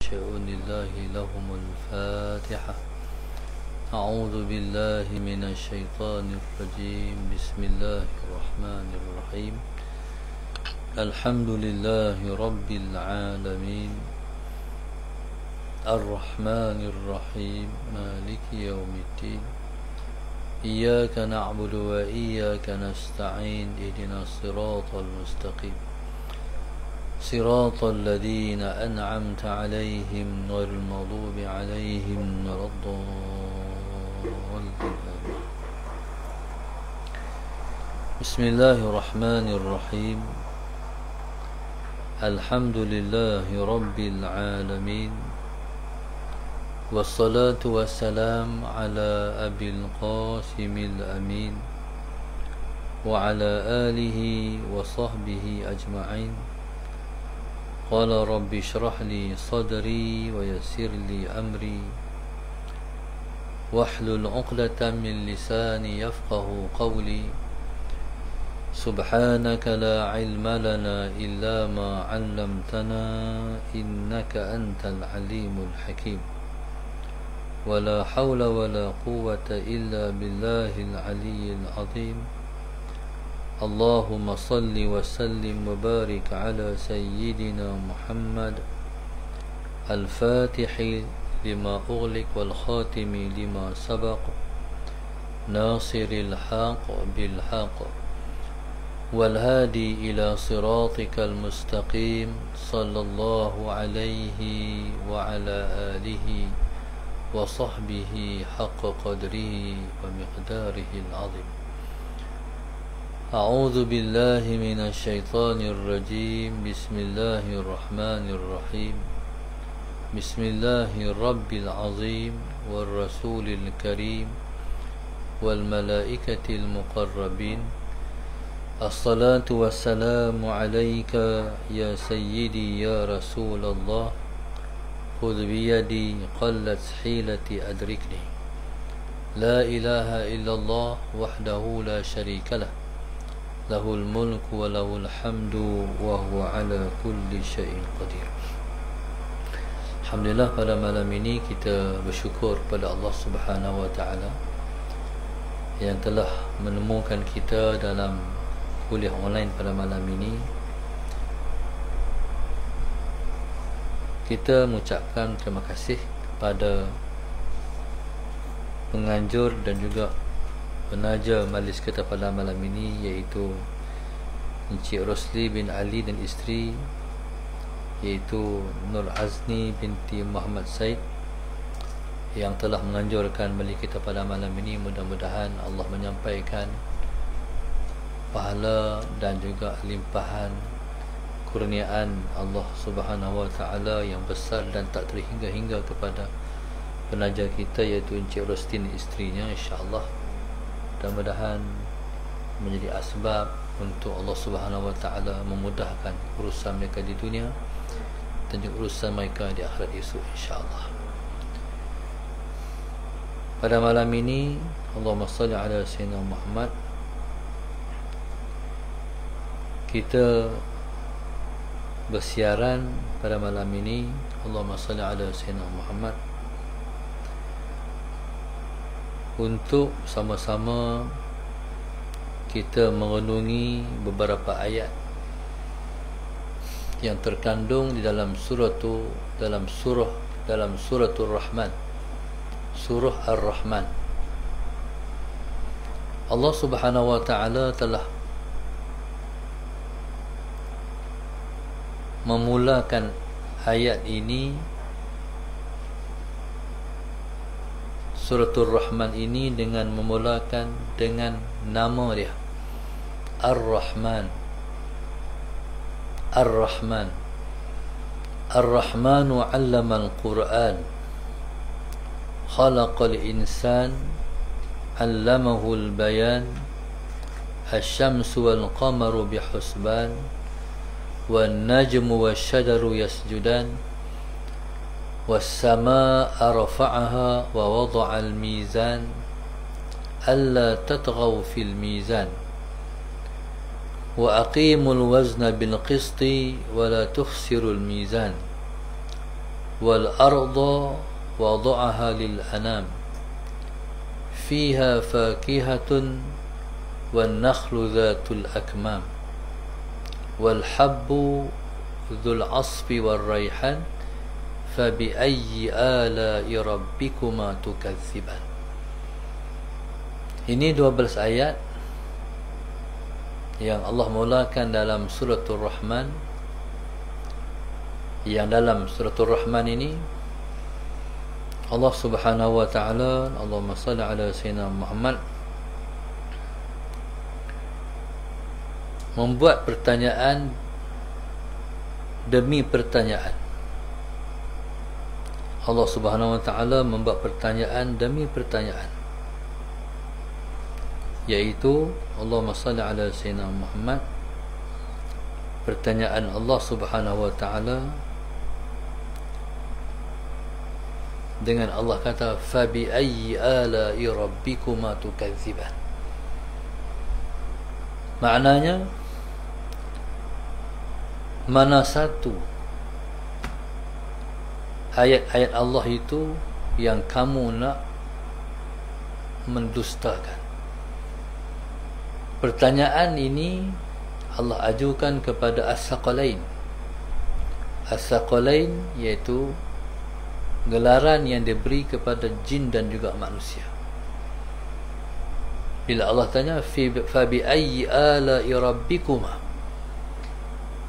شؤون الله لهم الفاتحة. أعوذ بالله من الشيطان الرجيم. بسم الله الرحمن الرحيم. الحمد لله رب العالمين الرحمن الرحيم مالك يوم الدين. إياك نعبد وإياك نستعين. اهدنا الصراط المستقيم صراط الذين أنعمت عليهم غير المغضوب عليهم ولا الضالين. بسم الله الرحمن الرحيم. الحمد لله رب العالمين والصلاة والسلام على أبي القاسم الأمين وعلى آله وصحبه أجمعين. قال رب اشرح لي صدري ويسر لي أمري واحلل عقدة من لساني يفقه قولي. سبحانك لا علم لنا إلا ما علمتنا إنك أنت العليم الحكيم. ولا حول ولا قوة إلا بالله العلي العظيم. اللهم صل وسلم وبارك على سيدنا محمد الفاتح لما أغلق والخاتم لما سبق ناصر الحق بالحق والهادي إلى صراطك المستقيم. صلى الله عليه وعلى آله وصحبه حق قدره ومقداره العظيم. أعوذ بالله من الشيطان الرجيم. بسم الله الرحمن الرحيم. بسم الله الرب العظيم والرسول الكريم والملائكة المقربين. الصلاة والسلام عليك يا سيدي يا رسول الله. خذ بيدي قلت حيلتي أدركني. لا إله إلا الله وحده لا شريك له. له الملك وله الحمد وهو على كل شيء قدير. Alhamdulillah, pada malam ini kita bersyukur pada Allah Subhanahu wa taala yang telah menemukan kita dalam kuliah online pada malam ini. Kita mengucapkan terima kasih kepada penganjur dan juga penaja majlis kita pada malam ini, iaitu Encik Rosli bin Ali dan isteri, iaitu Nur Azni binti Muhammad Said, yang telah menganjurkan majlis kita pada malam ini. Mudah-mudahan Allah menyampaikan pahala dan juga limpahan kurniaan Allah Subhanahu wa taala yang besar dan tak terhingga-hingga kepada penaja kita, iaitu Encik Rosli dan isterinya, insya-Allah. Mudah-mudahan menjadi asbab untuk Allah Subhanahu wa taala memudahkan urusan mereka di dunia dan juga urusan mereka di akhirat esok, insya-Allah. Pada malam ini, Allahumma salli ala sayyidina Muhammad, kita bersiaran pada malam ini, Allahumma salli ala sayyidina Muhammad, untuk sama-sama kita merenungi beberapa ayat yang terkandung di dalam suratul Rahman, surah Ar-Rahman. Allah Subhanahu wa taala telah memulakan ayat ini, Suratul Rahman ini, dengan memulakan dengan nama dia, Ar-Rahman. Ar-Rahman, Ar-Rahmanu 'allama al-Qur'an, khalaqal insan, 'allamahu al-bayan, asy-syamsu wal-qamaru bihusban, wan-najmu wasy-syajaru yasjudan, والسماء رفعها ووضع الميزان ألا تطغوا في الميزان وأقيموا الوزن بالقسط ولا تخسروا الميزان wal arda wada'aha lil anam fiha fakihatun wan nakhlu dhatul akmam wal habbu dhul asfi wal rayhan fabi ayyi ala'i rabbikuma tukadziban. Ini 12 ayat yang Allah mulakan dalam suratul Rahman. Yang dalam suratul Rahman ini Allah Subhanahu wa taala, Allahumma shalli ala sayyidina Muhammad, membuat pertanyaan demi pertanyaan. Allah Subhanahu wa taala membuat pertanyaan demi pertanyaan, yaitu Allahumma shalli ala sayyidina Muhammad. Pertanyaan Allah Subhanahu wa taala dengan Allah kata fabi ayyi ala'i rabbikuma tukadziban. Maknanya, mana satu ayat-ayat Allah itu yang kamu nak mendustakan? Pertanyaan ini Allah ajukan kepada As-Saqalain. As-Saqalain iaitu gelaran yang diberi kepada jin dan juga manusia. Bila Allah tanya fabi ayyi ala'i rabbikuma,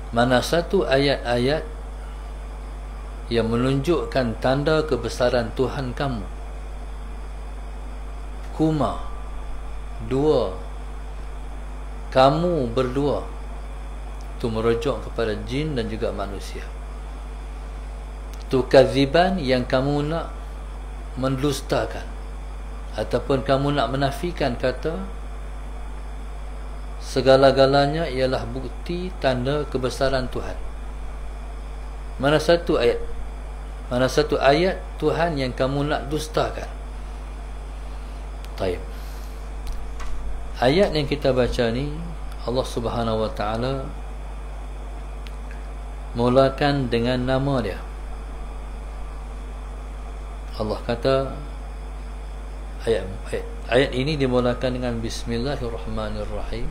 mana satu ayat-ayat yang menunjukkan tanda kebesaran Tuhan kamu? Kuma, dua, kamu berdua. Itu merujuk kepada jin dan juga manusia. Tukadziban, yang kamu nak mendustakan ataupun kamu nak menafikan, kata segala-galanya ialah bukti tanda kebesaran Tuhan. Mana satu ayat, mana satu ayat Tuhan yang kamu nak dustakan? Taib. Ayat yang kita baca ni Allah Subhanahu wa taala mulakan dengan nama dia. Allah kata ayat ini dimulakan dengan Bismillahirrahmanirrahim.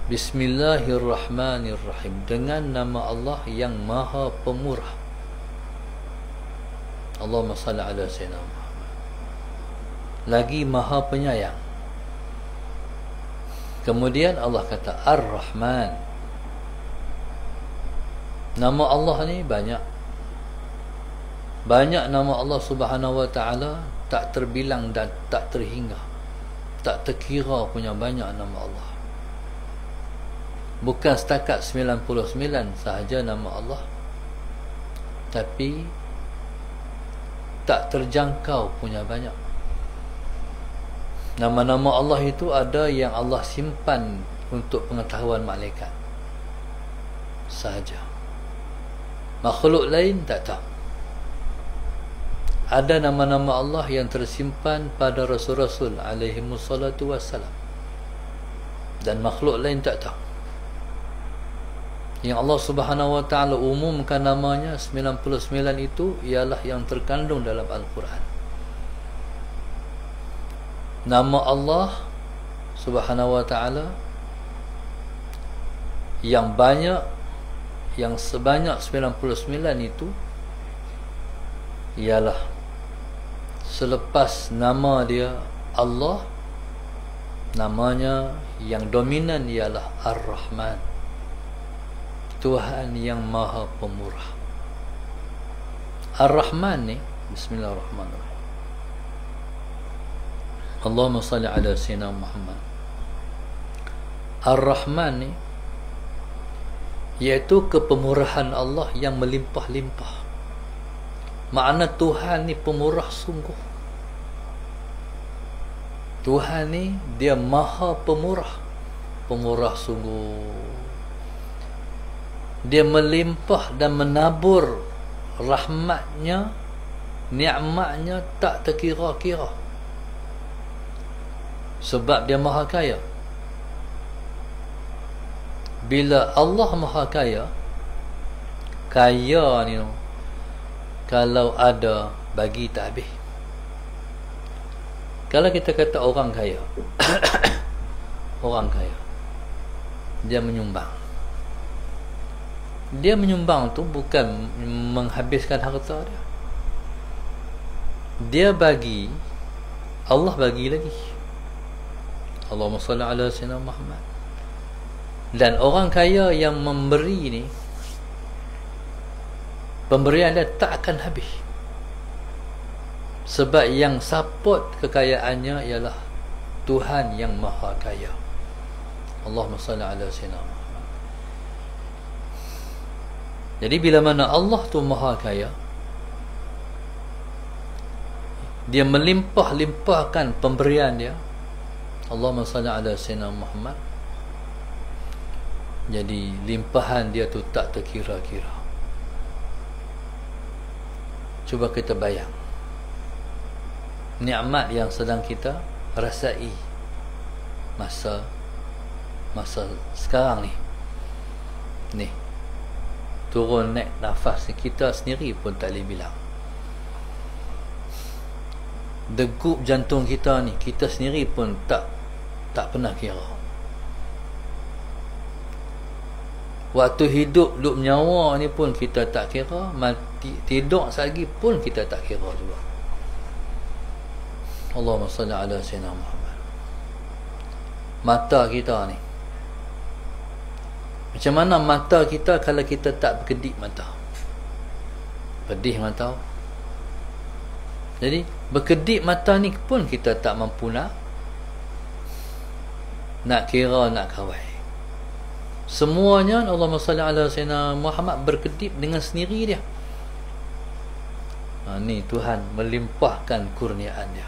Bismillahirrahmanirrahim, dengan nama Allah yang Maha Pemurah. Allahumma salli ala sayyidina Muhammad. Lagi Maha Penyayang. Kemudian Allah kata Ar-Rahman. Nama Allah ni banyak. Banyak nama Allah Subhanahu wa taala, tak terbilang dan tak terhingga, tak terkira punya banyak nama Allah. Bukan setakat 99 sahaja nama Allah, tapi tak terjangkau punya banyak. Nama-nama Allah itu ada yang Allah simpan untuk pengetahuan malaikat sahaja. Makhluk lain tak tahu. Ada nama-nama Allah yang tersimpan pada Rasul-Rasul alaihimussalatu wassalam, dan makhluk lain tak tahu. Yang Allah Subhanahu wa taala umumkan namanya 99 itu ialah yang terkandung dalam Al-Quran. Nama Allah Subhanahu wa taala yang banyak, yang sebanyak 99 itu ialah selepas nama dia Allah, namanya yang dominan ialah Ar-Rahman, Tuhan yang Maha Pemurah. Ar-Rahman ni, Bismillahirrahmanirrahim, Allahumma salli ala sayyidina Muhammad. Ar-Rahman ni iaitu kepemurahan Allah yang melimpah-limpah. Makna Tuhan ni pemurah sungguh. Tuhan ni dia Maha Pemurah, pemurah sungguh. Dia melimpah dan menabur rahmatnya, nikmatnya tak terkira-kira. Sebab dia Maha Kaya. Bila Allah Maha Kaya, kaya ni kalau ada bagi tak habis. Kalau kita kata orang kaya orang kaya dia menyumbang, dia menyumbang tu bukan menghabiskan harta dia, dia bagi, Allah bagi lagi. Allahumma salli ala sayyidina Muhammad. Dan orang kaya yang memberi ni, pemberian dia tak akan habis, sebab yang support kekayaannya ialah Tuhan yang Maha Kaya. Allahumma salli ala sayyidina Muhammad. Jadi bila mana Allah tu Maha Kaya, dia melimpah-limpahkan pemberian dia, Allahumma salli ala sayyidina Muhammad, jadi limpahan dia tu tak terkira-kira. Cuba kita bayang nikmat yang sedang kita rasai masa sekarang ni turun naik nafas ni, kita sendiri pun tak boleh bilang. Degup jantung kita ni, kita sendiri pun tak pernah kira. Waktu hidup nyawa ni pun kita tak kira, mati tidur lagi pun kita tak kira juga. Allahumma salli ala sayyidina Muhammad. Mata kita ni, macam mana mata kita kalau kita tak berkedip mata? Pedih mata. Jadi berkedip mata ni pun kita tak mampu nak kira, nak kawal. Semuanya Allahumma salli ala sayyidina Muhammad berkedip dengan sendiri dia. Ni Tuhan melimpahkan kurniaan dia.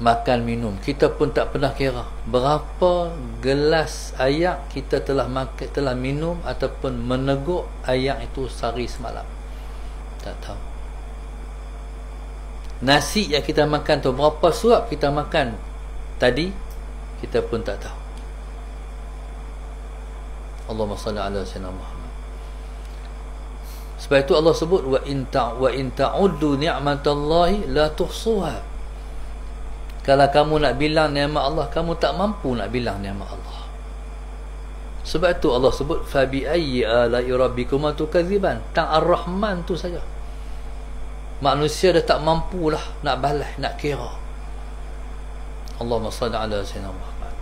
Makan minum kita pun tak pernah kira berapa gelas air kita telah makan, telah minum ataupun meneguk air itu sehari semalam. Tak tahu. Nasi yang kita makan tu, berapa suap kita makan tadi, kita pun tak tahu. Allahumma salli ala sayyidina Muhammad. Sebab itu Allah sebut wa in ta'uddu ni'matallahi la tuhsuha. Kalau kamu nak bilang nikmat Allah, kamu tak mampu nak bilang nikmat Allah. Sebab itu Allah sebut fa bi ayyi ala'i rabbikuma tukadziban. Tang Ar-Rahman tu saja manusia dah tak mampulah nak balas, nak kira. Allahumma salli ala sayyidina Muhammad.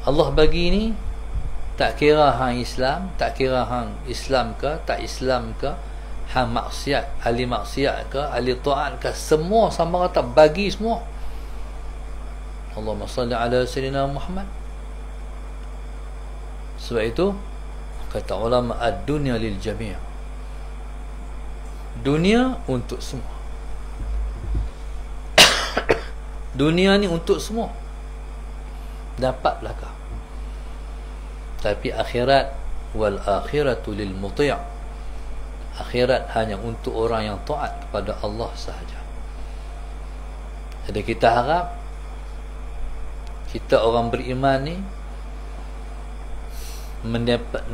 Allah bagi ni tak kira hang Islam, tak kira hang Islam ke tak Islam ke, hang maksiat, ahli maksiat ke, ahli taat ke, semua sama rata bagi semua. Allahumma salli ala sayyidina Muhammad. Sebab itu kata ulama, ad-dunya lil jami'. Dunia untuk semua. Dunia ni untuk semua. Dapat belaka. Tapi akhirat, wal akhiratu lil muti'. Akhirat hanya untuk orang yang taat kepada Allah sahaja. Jadi kita harap kita orang beriman ni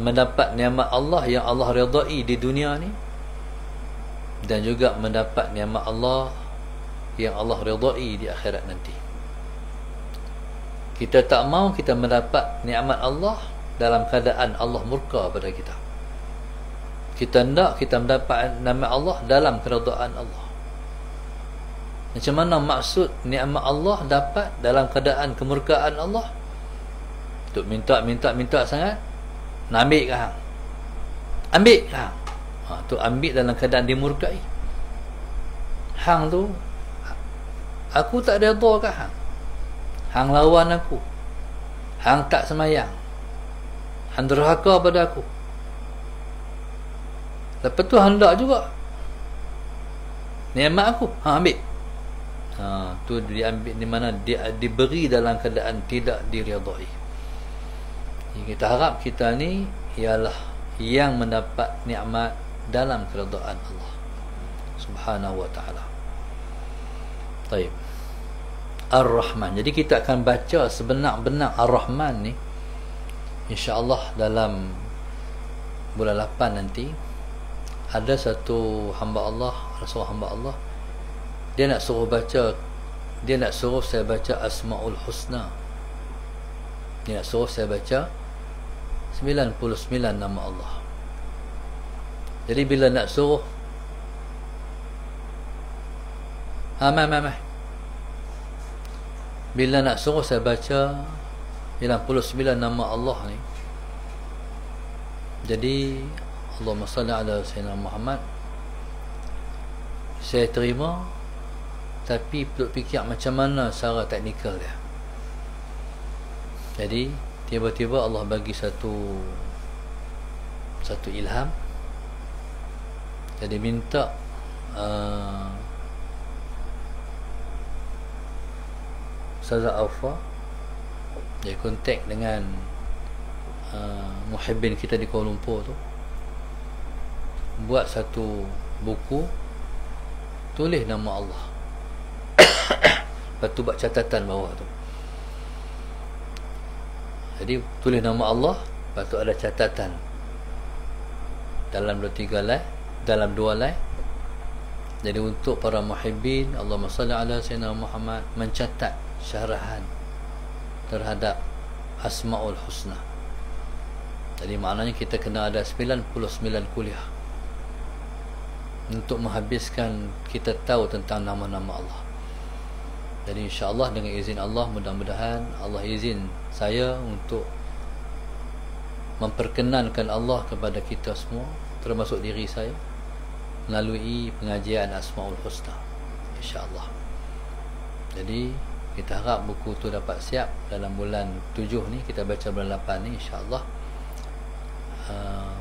mendapat nikmat Allah yang Allah redai di dunia ni, dan juga mendapat nikmat Allah yang Allah redai di akhirat nanti. Kita tak mau kita mendapat nikmat Allah dalam keadaan Allah murka pada kita. Kita hendak kita mendapat nikmat Allah dalam keredaan Allah. Macam mana maksud nikmat Allah dapat dalam keadaan kemurkaan Allah? Tuk minta sangat, nak ambil ke hang? Ambil ke hang? Tu ambil dalam keadaan dimurkai. Hang tu, aku tak redha ke hang? Hang lawan aku, hang tak semayang, hang derhaka pada aku. Lepas tu hendak juga nikmat aku, hang ambil. Tu diambil di mana dia diberi dalam keadaan tidak diredai. Kita harap kita ni ialah yang mendapat nikmat dalam keredaan Allah Subhanahu wa ta'ala. Baik. Ar-Rahman. Jadi kita akan baca sebenar-benar Ar-Rahman ni insya-Allah dalam bulan 8 nanti. ada satu hamba Allah, seorang hamba Allah, dia nak suruh saya baca Asmaul Husna. Dia nak suruh saya baca 99 nama Allah. Jadi bila nak suruh bila nak suruh saya baca 99 nama Allah ni, jadi Allahumma salli ala Sayyidina Muhammad, saya terima, tapi perlu fikir macam mana cara teknikal dia. Jadi tiba-tiba Allah bagi satu ilham. Jadi minta Ustazah Aufa dia kontak dengan muhibbin kita di Kuala Lumpur tu, buat satu buku, tulis nama Allah. Lepas tu buat catatan bawah tu. Jadi tulis nama Allah, lepas tu ada catatan dalam 2-3 line, dalam 2 line. Jadi untuk para muhibbin, Allahumma salli ala Sayyidina Muhammad, mencatat syarahan terhadap Asmaul Husna. Jadi maknanya kita kena ada 99 kuliah untuk menghabiskan kita tahu tentang nama-nama Allah. Jadi insya-Allah dengan izin Allah, mudah-mudahan Allah izin saya untuk memperkenankan Allah kepada kita semua, termasuk diri saya, melalui pengajian Asmaul Husna, insya-Allah. Jadi kita harap buku tu dapat siap dalam bulan 7 ni. Kita baca bulan 8 ni, insya-Allah.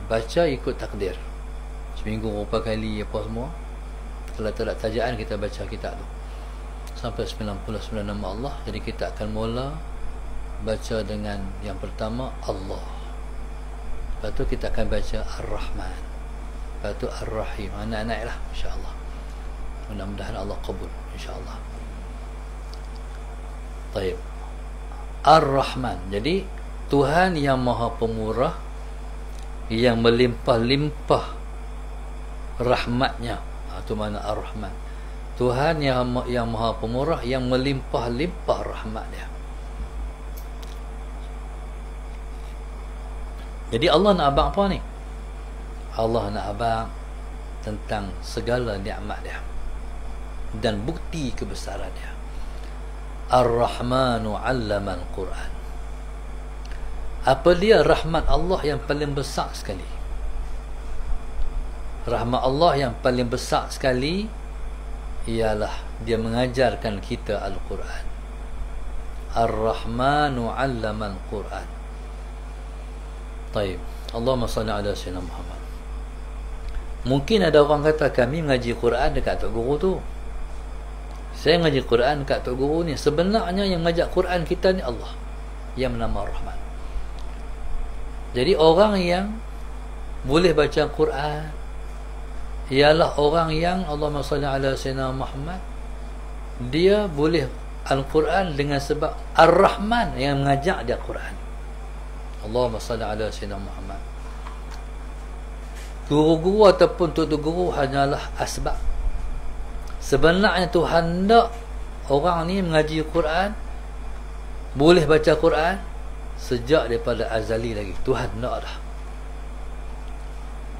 Baca ikut takdir, seminggu berapa kali apa semua. Kalau tak ada tajaan, kita baca kitab tu sampai 99 nama Allah. Jadi kita akan mula baca dengan yang pertama Allah, lepas tu kita akan baca Ar-Rahman, lepas tu Ar-Rahim, anak-anak lah, insya-Allah. Mudah-mudahan Allah kabul, insya-Allah. Baik. Ar-Rahman, jadi Tuhan yang Maha Pemurah, yang melimpah-limpah rahmatnya. Itu mana Ar-Rahman. Tuhan yang Maha Pemurah, yang melimpah-limpah rahmat dia. Jadi Allah nak abang apa ni? Allah nak abang tentang segala nikmat dia dan bukti kebesaran dia. Ar-Rahmanu 'allama al-Quran. Apa dia rahmat Allah yang paling besar sekali? Rahmat Allah yang paling besar sekali ialah dia mengajarkan kita Al-Quran. Ar-Rahmanu 'allama al-Quran. Baik, Allahumma salli ala Sayyidina Muhammad. Mungkin ada orang kata kami mengaji Quran dekat tok guru tu. Saya mengaji Quran dekat tok guru ni. Sebenarnya yang mengajar Quran kita ni Allah, yang bernama Ar-Rahman. Jadi orang yang boleh baca Quran ialah orang yang, Allahumma salli ala Sayyidina Muhammad, dia boleh Al-Quran dengan sebab Ar-Rahman yang mengajar dia Quran. Allahumma salli ala Sayyidina Muhammad. Guru-guru ataupun tutu guru hanyalah asbab. Sebenarnya Tuhan hendak orang ni mengaji Quran, boleh baca Quran sejak daripada azali lagi. Tuhan hendak dah.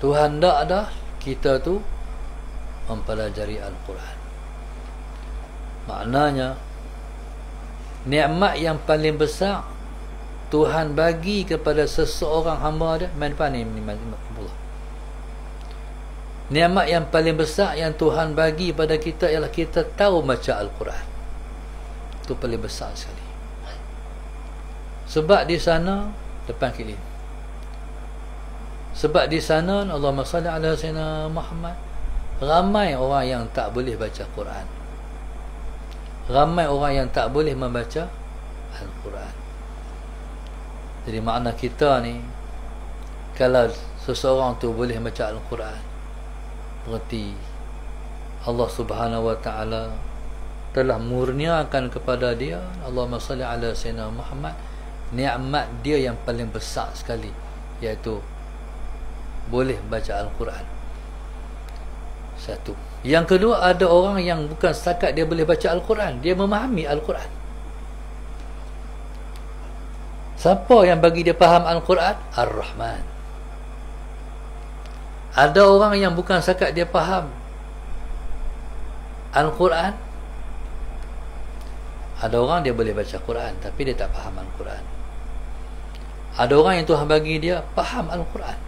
Tuhan hendak dah kita tu mempelajari Al-Quran. Maknanya nikmat yang paling besar Tuhan bagi kepada seseorang hamba dia. Main depan ni Allah. Nikmat yang paling besar yang Tuhan bagi pada kita ialah kita tahu baca Al-Quran. Itu paling besar sekali. Sebab di sana depan kilim. Sebab di sana Allahumma salli ala Sayyidina Muhammad, ramai orang yang tak boleh baca Quran. Ramai orang yang tak boleh membaca Al-Quran. Jadi makna kita ni, kalau seseorang tu boleh baca Al-Quran, berarti Allah Subhanahu wa taala telah murniakan kepada dia, Allahumma salli ala Sayyidina Muhammad, nikmat dia yang paling besar sekali, iaitu boleh baca Al-Quran. Satu. Yang kedua, ada orang yang bukan setakat dia boleh baca Al-Quran, dia memahami Al-Quran. Siapa yang bagi dia faham Al-Quran? Ar-Rahman. Ada orang yang bukan setakat dia faham Al-Quran. Ada orang dia boleh baca Quran tapi dia tak faham Al-Quran. Ada orang yang Tuhan bagi dia faham Al-Quran.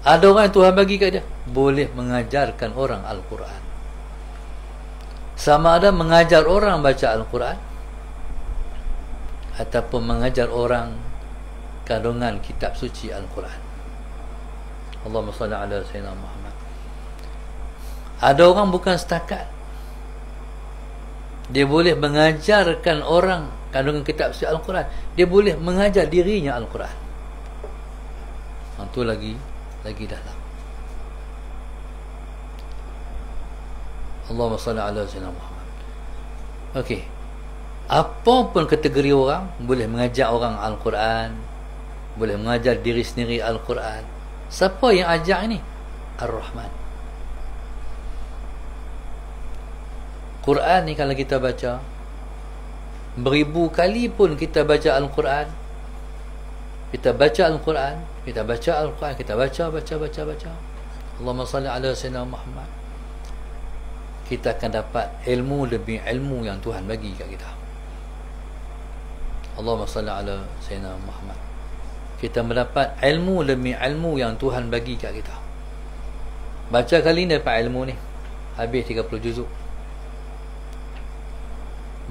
Ada orang yang Tuhan bagi kat dia boleh mengajarkan orang Al-Quran. Sama ada mengajar orang baca Al-Quran ataupun mengajar orang kandungan kitab suci Al-Quran. Allahumma salli ala Sayyidina Muhammad. Ada orang bukan setakat dia boleh mengajarkan orang kandungan kitab suci Al-Quran, dia boleh mengajar dirinya Al-Quran. Itu lagi dalam. Allahumma salli ala Sayyidina Muhammad. Okey. Apa pun kategori orang, boleh mengajar orang Al-Quran, boleh mengajar diri sendiri Al-Quran. Siapa yang ajar ini? Ar-Rahman. Quran ni kalau kita baca beribu kali pun kita baca Al-Quran, kita baca Al-Quran, kita baca Al-Quran, kita baca Allahumma salli ala Sayyidina Muhammad, kita akan dapat ilmu lebih ilmu yang Tuhan bagi kat kita. Allahumma salli ala Sayyidina Muhammad, kita mendapat ilmu lebih ilmu yang Tuhan bagi kat kita. Baca kali ni dapat ilmu ni habis 30 juzuk.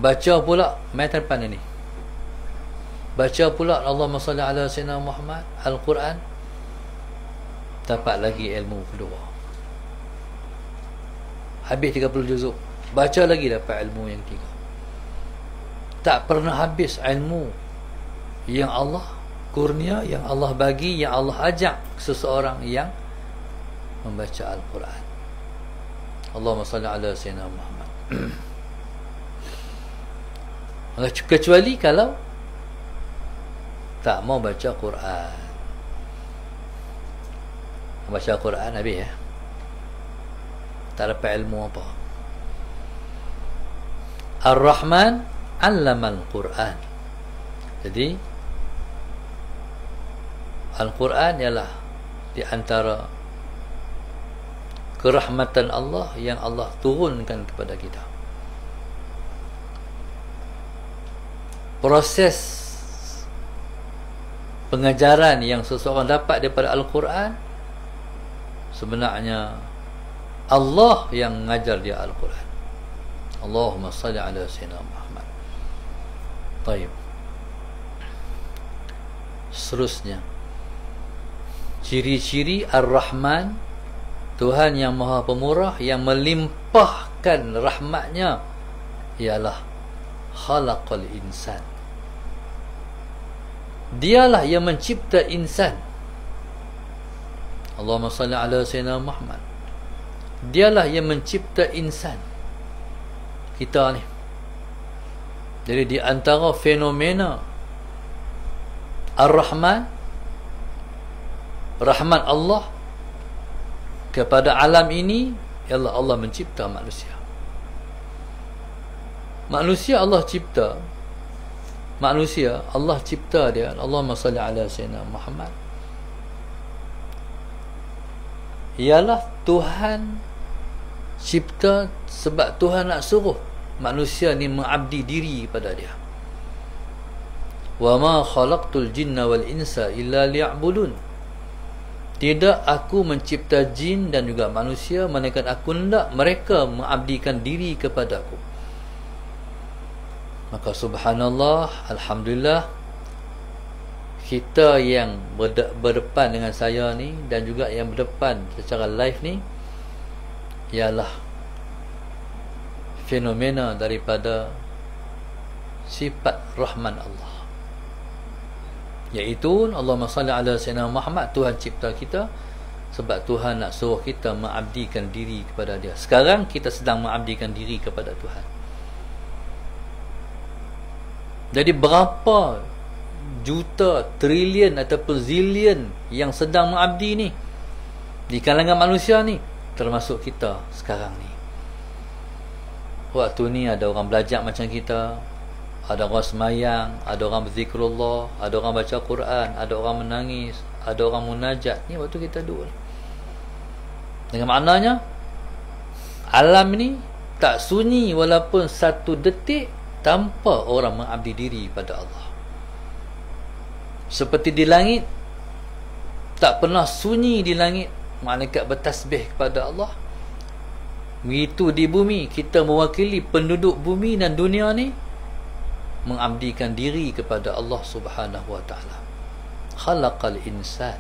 Baca pula mai depan ni, baca pula Allahumma salli ala Sayyidina Muhammad Al-Quran, dapat lagi ilmu kedua habis 30 juzuk. Baca lagi dapat ilmu yang ketiga. Tak pernah habis ilmu yang Allah kurnia, yang Allah bagi, yang Allah ajak seseorang yang membaca Al-Quran. Allahumma salli ala Sayyidina Muhammad. Kecuali kalau tak mau baca Quran. Baca Quran habis ya, tak dapat ilmu apa. Ar-Rahman 'allama al-Quran. Jadi Al-Quran ialah di antara kerahmatan Allah yang Allah turunkan kepada kita. Proses pengajaran yang seseorang dapat daripada Al-Quran, sebenarnya Allah yang mengajar dia Al-Quran. Allahumma salli ala Sayyidina Muhammad. Baik. Seterusnya, ciri-ciri Ar-Rahman, Tuhan yang Maha Pemurah, yang melimpahkan rahmatnya, ialah khalaqal insan. Dialah yang mencipta insan. Allahumma salli ala Sayyidina Muhammad. Dialah yang mencipta insan kita ni. Jadi di antara fenomena Ar-Rahman, rahmat Allah kepada alam ini, ialah Allah mencipta manusia. Manusia Allah cipta, manusia Allah cipta dia. Allahumma salli ala Sayyidina Muhammad. Ialah Tuhan cipta sebab Tuhan nak suruh manusia ni mengabdi diri kepada dia. Wa ma khalaqtul jinna wal insa illa liya'budun. Tidak aku mencipta jin dan juga manusia melainkan aku hendak mereka mengabdikan diri kepadaku. Maka subhanallah, alhamdulillah, kita yang berdepan dengan saya ni dan juga yang berdepan secara live ni ialah fenomena daripada sifat Rahman Allah, iaitu Allahumma salli ala Sayyidina Muhammad. Tuhan cipta kita sebab Tuhan nak suruh kita mengabdikan diri kepada dia. Sekarang kita sedang mengabdikan diri kepada Tuhan. Jadi berapa juta, trilion ataupun zillion yang sedang mengabdi ni, Di kalangan manusia ni, termasuk kita sekarang ni. Waktu ni ada orang belajar macam kita, ada orang semayang, ada orang berzikrullah, ada orang baca Quran, ada orang menangis, ada orang munajat. Ni waktu kita duduk ni. Dengan maknanya alam ni tak sunyi walaupun satu detik tanpa orang mengabdi diri pada Allah. Seperti di langit, tak pernah sunyi di langit malaikat bertasbih kepada Allah. Begitu di bumi, kita mewakili penduduk bumi dan dunia ni mengabdikan diri kepada Allah Subhanahu wa taala. Khalaqal insan.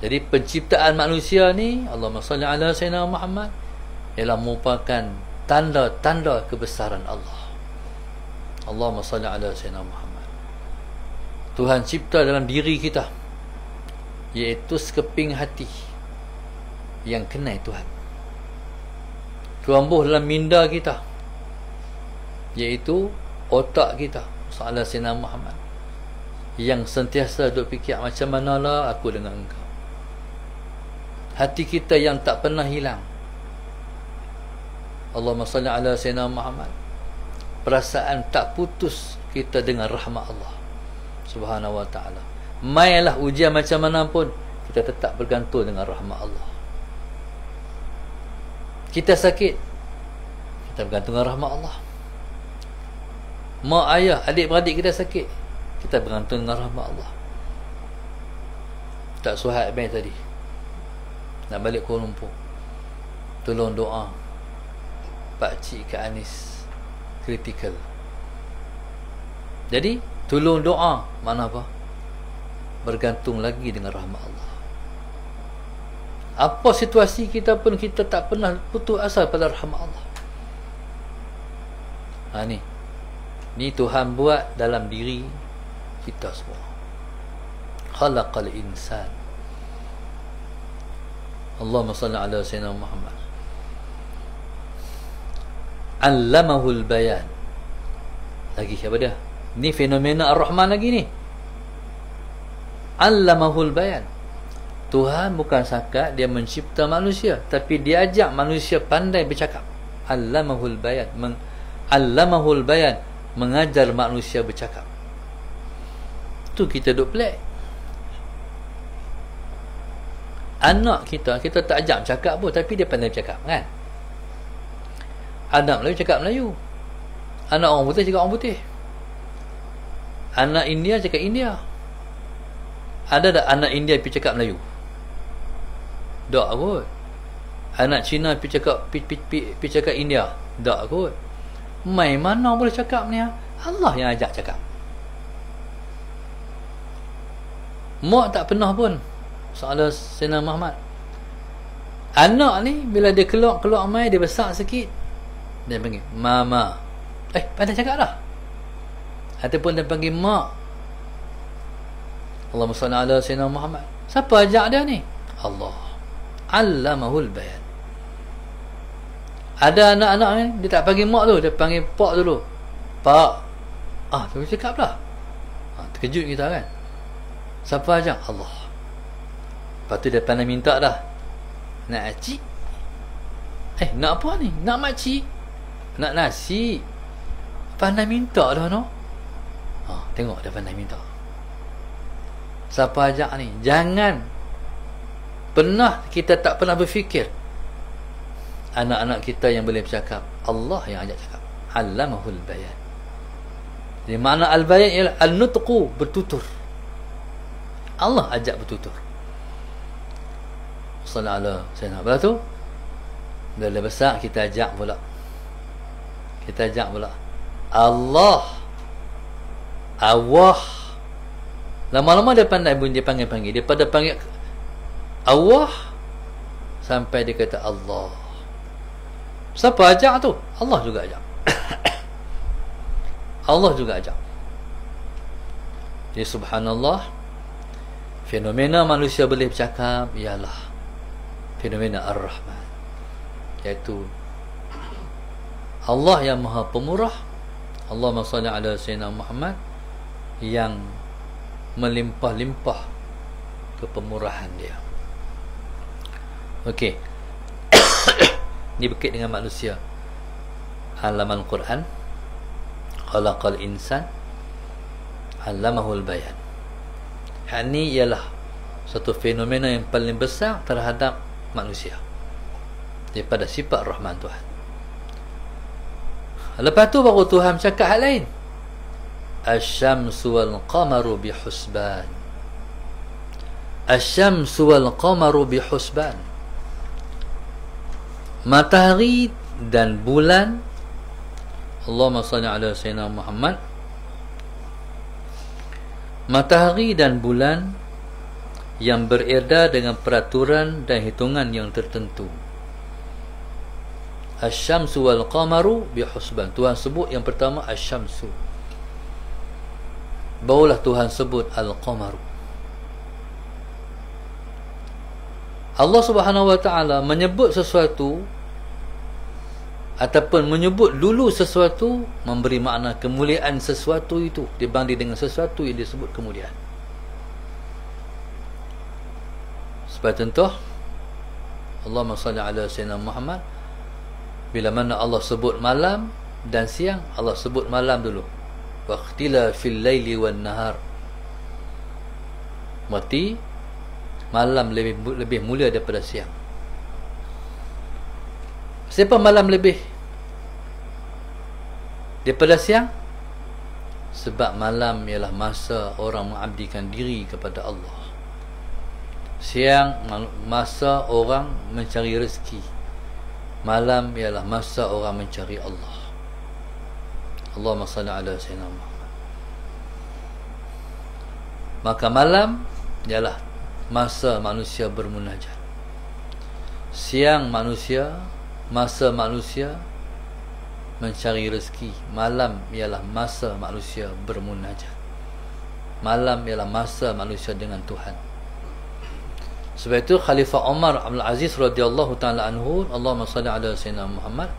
Jadi penciptaan manusia ni, Allahumma salli ala sayyidina Muhammad, ialah merupakan tanda-tanda kebesaran Allah. Allahumma salli ala sayyidina Muhammad. Tuhan cipta dalam diri kita, iaitu sekeping hati yang kenal Tuhan. Tumbuh dalam minda kita, iaitu otak kita, Sallallahu Alaihi Wasallam Muhammad, yang sentiasa duk fikir macam manalah aku dengan engkau. Hati kita yang tak pernah hilang, Allahumma salli ala sayyidina Muhammad. Perasaan tak putus kita dengan rahmat Allah Subhanahu wa ta'ala. Mailah ujian macam mana pun, kita tetap bergantung dengan rahmat Allah. Kita sakit, kita bergantung dengan rahmat Allah. Mak ayah, adik-beradik kita sakit, kita bergantung dengan rahmat Allah. Tak suhat baik tadi, nak balik Kuala Lumpur, tolong doa pakcik Kak Anis kritikal. Jadi tolong doa mana apa? Bergantung lagi dengan rahmat Allah. Apa situasi kita pun, kita tak pernah putus asa pada rahmat Allah. Ni Tuhan buat dalam diri kita semua. Khalaqal insan. Allahumma salli ala sayyidina Muhammad. Allamahul bayan. Lagi apa dia? Ni fenomena Ar-Rahman lagi ni. Allamahul bayan. Tuhan bukan sakat dia mencipta manusia, tapi dia ajak manusia pandai bercakap. Allamahul bayan. Allamahul bayan, mengajar manusia bercakap. Tu kita duk pelik. Anak kita tak ajak bercakap pun, tapi dia pandai bercakap, kan? Anak Melayu cakap Melayu, anak orang putih cakap orang putih, anak India cakap India. Ada tak anak India pergi cakap Melayu? Tak kot. Anak Cina pergi cakap India? Tak kot. Mai mana boleh cakap ni? Allah yang ajak cakap. Mak tak pernah pun. Soalan Sayyidina Muhammad. Anak ni bila dia keluar mai, dia besar sikit, dia panggil mama. Pandai cakap dah. Ataupun dia panggil mak. Allahumma salli ala sayyidina Muhammad. Siapa ajak dia ni? Allah. Allamahul bayan. Ada anak-anak ni, dia tak panggil mak tu, dia panggil pak dulu. Pak. Tu cakap dah. Terkejut kita, kan? Siapa ajak? Allah. Lepas tu dia pandai minta dah. Nak acik? Nak apa ni? Nak makcik? Nak nasi? Pandai minta dah, no? Tengok dia pandai minta. Siapa ajak ni? Jangan pernah, kita tak pernah berfikir anak-anak kita yang boleh bercakap. Allah yang ajak cakap. Allamahul bayan. Jadi makna al-bayan ialah al-nutqu, bertutur. Allah ajak bertutur. Sallallahu alaihi wasallam. Lepas tu bila besar, kita ajak pula. Allah. Lama-lama dia pandai bunyi, dia panggil. Dia pada panggil Allah sampai dia kata Allah. Siapa ajak tu? Allah juga ajak. Allah juga ajak. Jadi subhanallah, fenomena manusia boleh bercakap ialah fenomena Ar-Rahman, iaitu Allah yang Maha Pemurah. Allahumma salli ala sayyidina Muhammad, yang melimpah-limpah kepemurahan dia. Okey. Ini berkait dengan manusia. Alamal Quran, khalaqal insan, allamahul bayan. Hal ni ialah satu fenomena yang paling besar terhadap manusia daripada sifat Rahman Tuhan. Lepas tu baru Tuhan cakap hal lain. Asy-syamsu wal qamaru bihusban. Asy-syamsu wal qamaru bihusban. Matahari dan bulan, Allahumma salli ala sayyidina Muhammad. Matahari dan bulan yang beredar dengan peraturan dan hitungan yang tertentu. Asy-syamsu wal qamaru bihusban. Tuhan sebut yang pertama asy-syamsu. Barulah Tuhan sebut al-qamaru. Allah Subhanahu wa taala menyebut sesuatu ataupun menyebut dulu sesuatu, memberi makna kemuliaan sesuatu itu dibanding dengan sesuatu yang disebut kemuliaan. Sebagai contoh, Allahumma salli ala sayyidina Muhammad. Bila mana Allah sebut malam dan siang, Allah sebut malam dulu. Waqtila fil laili wan nahar. Berarti malam lebih mulia daripada siang. Siapa malam lebih daripada siang? Sebab malam ialah masa orang mengabdikan diri kepada Allah. Siang masa orang mencari rezeki. Malam ialah masa orang mencari Allah. Allahumma salli ala sayyidina Muhammad. Maka malam ialah masa manusia bermunajat. Siang masa manusia mencari rezeki. Malam ialah masa manusia bermunajat. Malam ialah masa manusia dengan Tuhan. Sebab itu Khalifah Umar Abdul Aziz radhiyallahu taala anhu, Allahumma salli ala sayyidina Muhammad,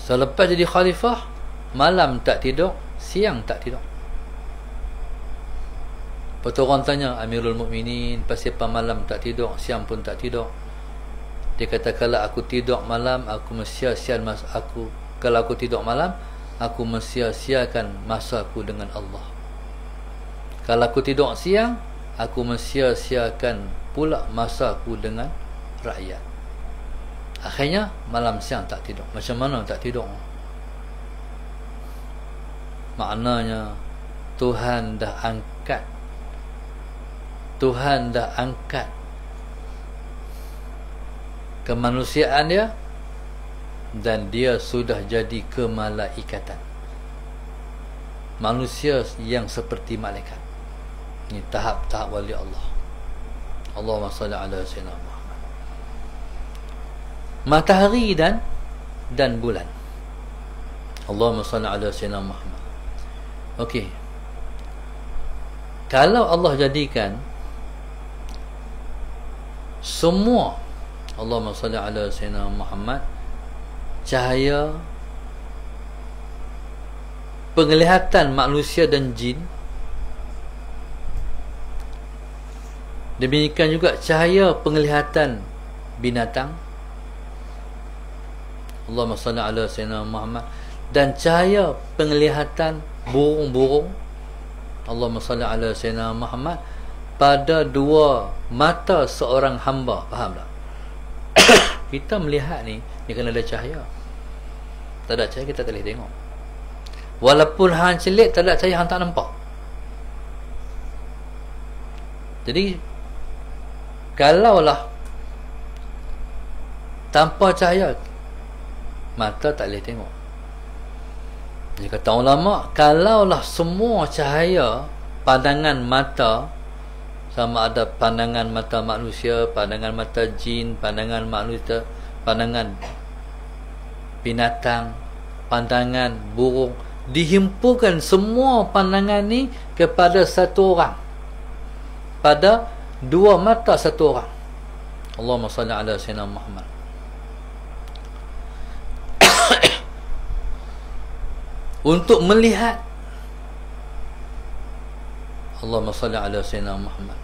selepas jadi khalifah, malam tak tidur, siang tak tidur. Lepas tu orang tanya, Amirul Mukminin, pasal apa malam tak tidur, siang pun tak tidur? Dia kata, kalau aku tidur malam, aku mensia-siakan masa aku. Kalau aku tidur malam, aku mensia-siakan masa aku dengan Allah. Kalau aku tidur siang, aku mensia-siakan pula masa aku dengan rakyat. Akhirnya malam siang tak tidur. Macam mana tak tidur? Maknanya Tuhan dah angkat kemanusiaan dia, dan dia sudah jadi kemalaikatan. Manusia yang seperti malaikat. Ini tahap-tahap wali Allah. Allahumma salli ala sayyidina Muhammad. Matahari dan bulan. Allahumma salli ala sayyidina Muhammad. Okey. Kalau Allah jadikan semua, Allahumma salli ala sayyidina Muhammad, cahaya penglihatan manusia dan jin, demikian juga cahaya penglihatan binatang, Allahumma salli ala sayyidina Muhammad, dan cahaya penglihatan burung-burung, Allahumma salli ala sayyidina Muhammad, pada dua mata seorang hamba. Faham tak? Kita melihat ni, dia kena ada cahaya. Tak ada cahaya kita tak boleh tengok. Walaupun hang celik, tak ada cahaya hang tak nampak. Jadi kalaulah tanpa cahaya, mata tak boleh tengok. Dia kata ulama, kalaulah semua cahaya pandangan mata, sama ada pandangan mata manusia, pandangan mata jin, pandangan manusia, pandangan binatang, pandangan burung, dihimpunkan semua pandangan ni kepada satu orang, pada dua mata satu orang. Allahumma salli ala sayyidina Muhammad. Untuk melihat, Allahumma salli ala sayyidina Muhammad.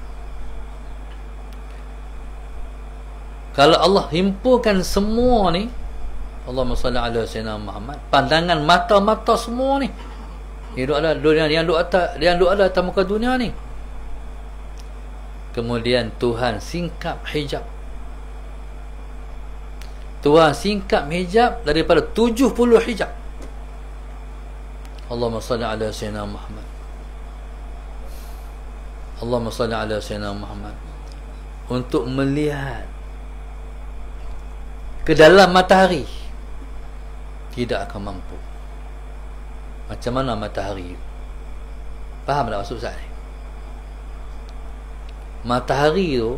Kalau Allah himpunkan semua ni, Allahumma salli ala sayyidina Muhammad, pandangan mata-mata semua ni yang duk ada atas muka dunia ni, kemudian Tuhan singkap hijab. Tuhan singkap hijab daripada 70 hijab. Allahumma salli ala sayyidina Muhammad. Allahumma salli ala sayyidina Muhammad. Untuk melihat ke dalam matahari tidak akan mampu. Macam mana matahari? Faham tak maksud Ustaz ni? Matahari tu,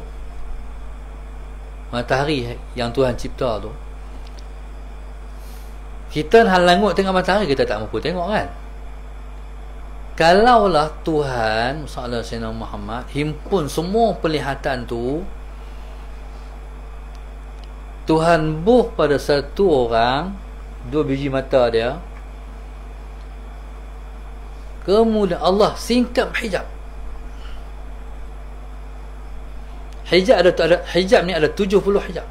matahari yang Tuhan cipta tu, kita halangut tengok matahari, kita tak mampu tengok kan? Kalaulah Tuhan sallallahu alaihi wasallam Muhammad himpun semua penglihatan tu, Tuhan buh pada satu orang 2 biji mata dia, kemudian Allah singkap hijab. Hijab ni ada 70 hijab.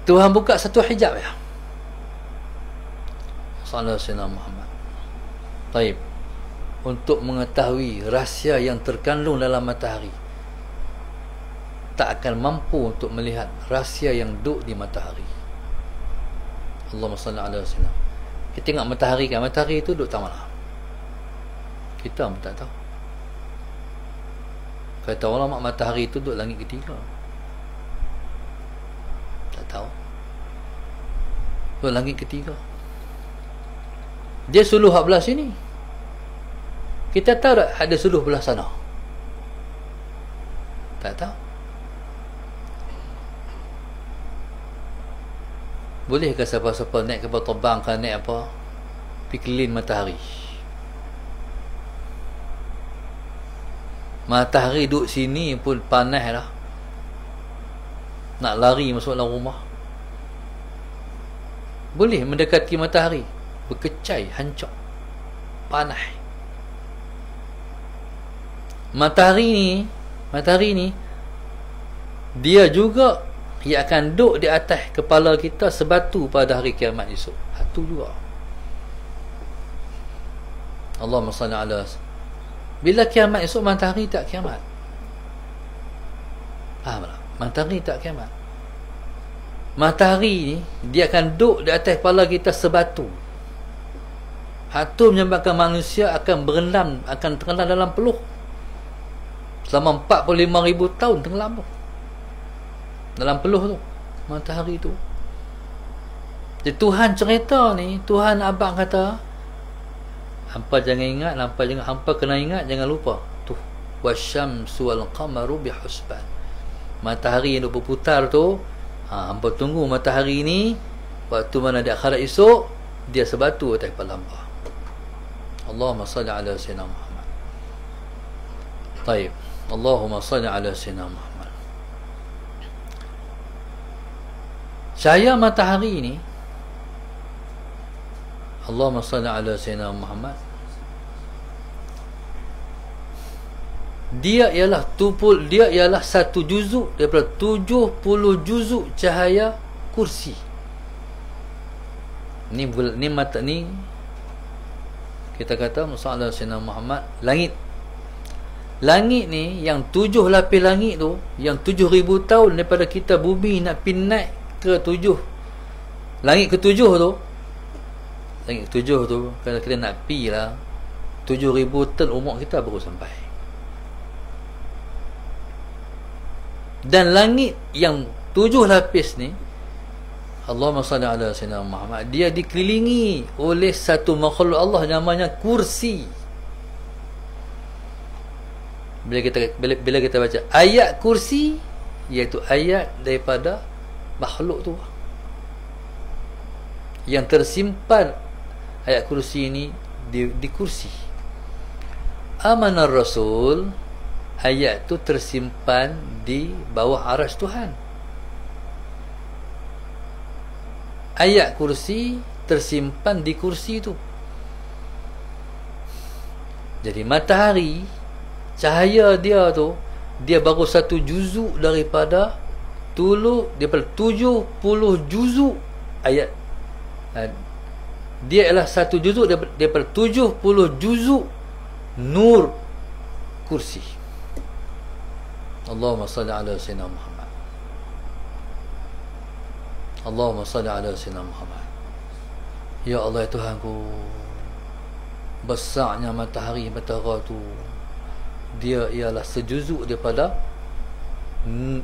Tuhan buka satu hijab ya. Sallallahu alaihi wasallam Muhammad. Baik. Untuk mengetahui rahsia yang terkandung dalam matahari, tak akan mampu untuk melihat rahsia yang duduk di matahari. Allahumma salli ala wasallam. Kita tengok matahari kan, matahari itu duduk tak mana? Kita pun tak tahu. Kata ulama, matahari itu duduk langit ketiga. Tak tahu. Duduk langit ketiga. Dia suluh belah sini. Kita tahu tak ada suluh belah sana? Tak tahu. Bolehkah siapa-siapa naik kapal terbang ke naik apa, pergi keliling matahari? Matahari duduk sini pun panas lah, nak lari masuk dalam rumah. Boleh mendekati matahari, berkecai, hancur, panas. Matahari ni dia juga ia akan duduk di atas kepala kita sebatu pada hari kiamat esok. Itu juga. Allahumma salli ala. Bila kiamat esok, matahari tak kiamat. Faham tak? Matahari tak kiamat. Matahari ni dia akan duduk di atas kepala kita sebatu. Itu menyebabkan manusia akan berendam, akan tenggelam dalam peluh selama 45,000 tahun tenggelam dalam peluh tu, matahari tu. Jadi Tuhan cerita ni, Tuhan abang kata, hampa jangan ingat, hampa kena ingat, jangan lupa tu, wasyamsu wal qamaru bihusban. Matahari yang duk berputar tu, hampa tunggu matahari ni waktu mana di akhirat esok, dia sebatu atas kepala hampa. Allahumma salli ala sayyidina Muhammad. Baik, Allahumma salli ala sayyidina Muhammad. Cahaya matahari ni, Allahumma salli ala sayyidina Muhammad, dia ialah satu juzuk daripada 70 juzuk cahaya kursi. Ni mata ni kita kata masalah sayyidina Muhammad, langit ni yang 7 lapis langit tu, yang 7,000 tahun daripada kita bumi nak naik ke 7, langit ke-7 tu, langit ke-7 tu kalau kita nak pi lah 7,000 tahun umur kita baru sampai. Dan langit yang 7 lapis ni, Allahumma salli ala sayyidina Muhammad, dia dikelilingi oleh satu makhluk Allah namanya kursi. Bila kita baca ayat kursi, iaitu ayat daripada makhluk tu yang tersimpan. Ayat kursi ini di kursi. Amanar Rasul, ayat tu tersimpan di bawah arsy Tuhan. Ayat kursi tersimpan di kursi tu. Jadi matahari, cahaya dia tu, dia baru satu juzuk daripada daripada 70 juzuk ayat. Dia adalah satu juzuk daripada 70 juzuk nur kursi. Allahumma salli ala sayyidina Muhammad. Allahumma salli ala sayyidina Muhammad. Ya Allah, ya Tuhanku, besarnya matahari matahari tu, dia ialah sejuzuk daripada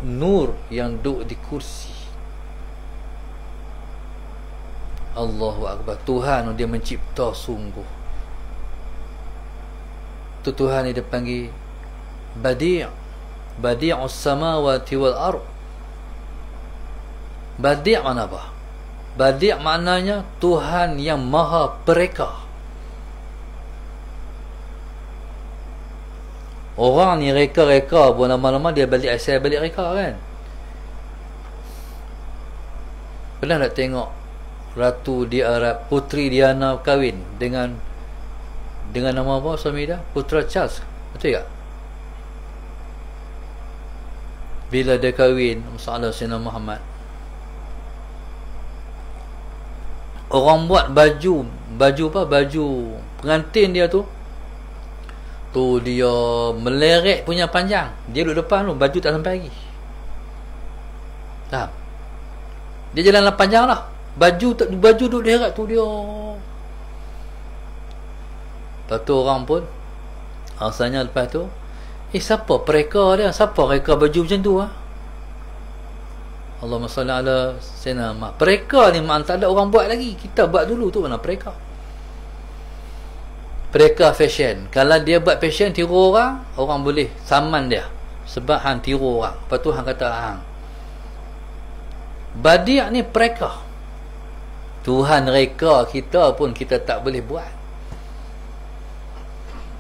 nur yang duduk di kursi. Allahu Akbar. Tuhan dia mencipta sungguh. Tu Tuhan ni dia panggil Badi', Badi'us samawati wal ard. Badi' mana apa? Badi' maknanya Tuhan yang maha pereka. Orang ni reka-reka pun lama-lama dia balik asal balik reka kan. Pernah tak tengok Ratu di Arab, Puteri Diana kahwin dengan nama apa suami dia? Putra Charles. Betul tak? Bila dia kahwin Masalah Sayyidina Muhammad, orang buat baju apa? Baju pengantin dia tu dia meleret punya panjang. Dia duduk depan tu, baju tak sampai lagi. Faham? Dia jalan panjang lah. Baju duduk deret tu dia. Lepas tu orang pun rasanya lepas tu, siapa pereka dia? Siapa reka baju macam tu lah? Allahumma salli ala sayyidina Muhammad. Pereka ni memang tak ada orang buat lagi. Kita buat dulu tu mana pereka. Pereka fashion. Kalau dia buat fashion tiru orang boleh saman dia. Sebab hang tiru orang. Lepas tu hang kata hang. Badi' ni pereka. Tuhan reka kita pun kita tak boleh buat.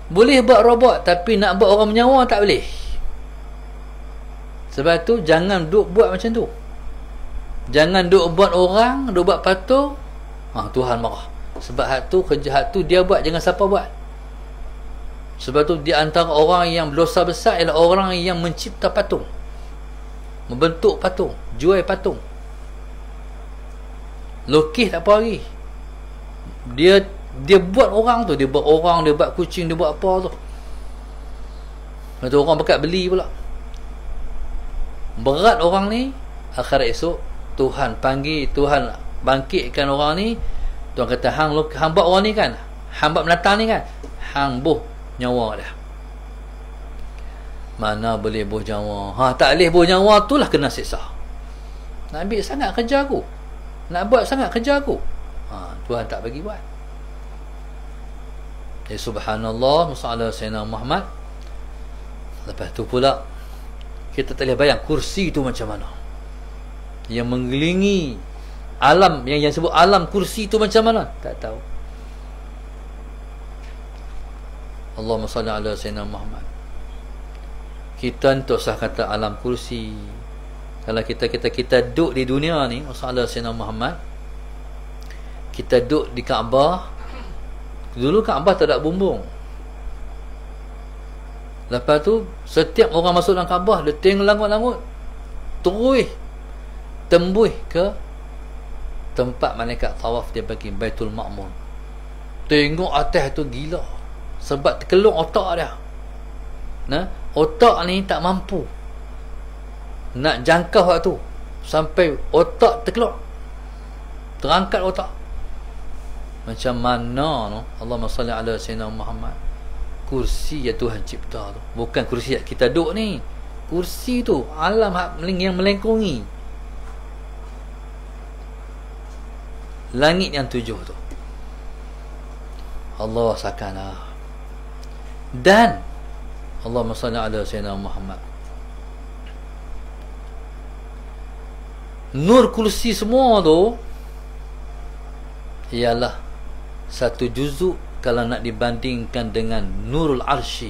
Boleh buat robot, tapi nak buat orang menyawa tak boleh. Sebab tu jangan duk buat macam tu. Jangan duk buat orang, duk buat patung. Tuhan marah. Sebab hak tu, kerja hak tu dia buat, jangan siapa buat. Sebab tu di antara orang yang berdosa besar ialah orang yang mencipta patung, membentuk patung, jual patung. Lukis tak apa lagi. Dia buat orang tu, dia buat orang, dia buat kucing, dia buat apa tu. Lepas tu orang pakat beli pula. Berat orang ni. Akhirat esok Tuhan panggil, Tuhan bangkitkan orang ni. Tuhan kata hang buat orang ni kan, hang buat binatang ni kan, hang buh nyawa dah. Mana boleh buh nyawa? Tak boleh buh nyawa tu lah kena siksa. Nak ambil sangat kerja aku, nak buat sangat kerja aku, Tuhan tak bagi buat. Subhanallah, Musallallahu Sayyidina Muhammad. Lepas tu pula kita tak boleh bayang kursi tu macam mana, yang mengelilingi alam, yang sebut alam kursi tu macam mana, tak tahu. Allahumma salli ala sayyidina Muhammad. Kita tak usah kata alam kursi. Kalau kita duduk di dunia ni, sallallahu sayyidina Muhammad, kita duduk di Kaabah. Dulu Kaabah tak ada bumbung. Lepas tu setiap orang masuk dalam Kaabah, dia tengok langut-langut, terus tembus ke tempat malaikat tawaf dia bagi Baitul Ma'mur. Tengok atas tu gila. Sebab terkelung otak dia. Otak ni tak mampu nak jangkau waktu sampai otak terkelung, terangkat otak. Macam mana no? Allahumma salli ala sayyidina Muhammad. Kursi ya Tuhan cipta tu, bukan kursi yang kita duduk ni. Kursi tu alam yang melengkungi langit yang 7 tu. Allah sakana. Dan Allahumma salli ala sayyidina Muhammad. Nur kursi semua tu ialah satu juzuk kalau nak dibandingkan dengan Nurul Arsy,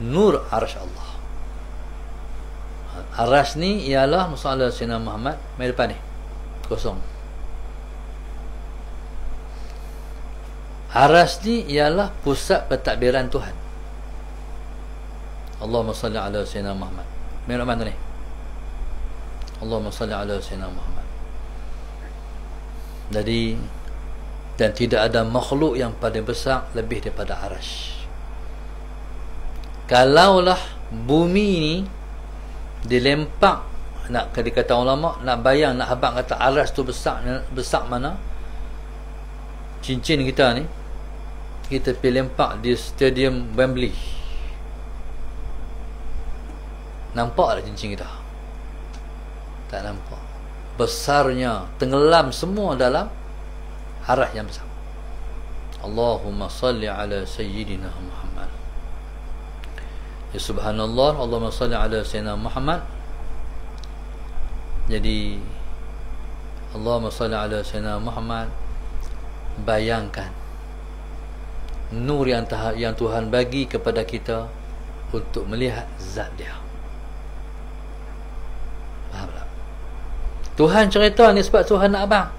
Nur Arsy Allah. Arsy ni ialah Musallallahu Sayyidina Muhammad. Mari depan ni kosong. Arsy ni ialah pusat pentadbiran Tuhan. Allahumma salli ala sayyidina Muhammad. Mari mana ni? Allahumma salli ala Sayyidina Muhammad. Jadi, dan tidak ada makhluk yang paling besar lebih daripada Arasy. Kalaulah bumi ni dilempak, nak kata ulama, nak bayang, nak habang kata Arasy tu besar mana, cincin kita ni kita pergi lempak di stadium Wembley, nampak tak cincin kita? Tak nampak. Besarnya, tenggelam semua dalam arah yang besar. Allahumma salli ala Sayyidina Muhammad. Ya subhanallah, Allahumma salli ala Sayyidina Muhammad. Jadi Allahumma salli ala Sayyidina Muhammad. Bayangkan nur yang Tuhan bagi kepada kita untuk melihat zat dia. Faham tak? Tuhan cerita ni sebab Tuhan nak abang.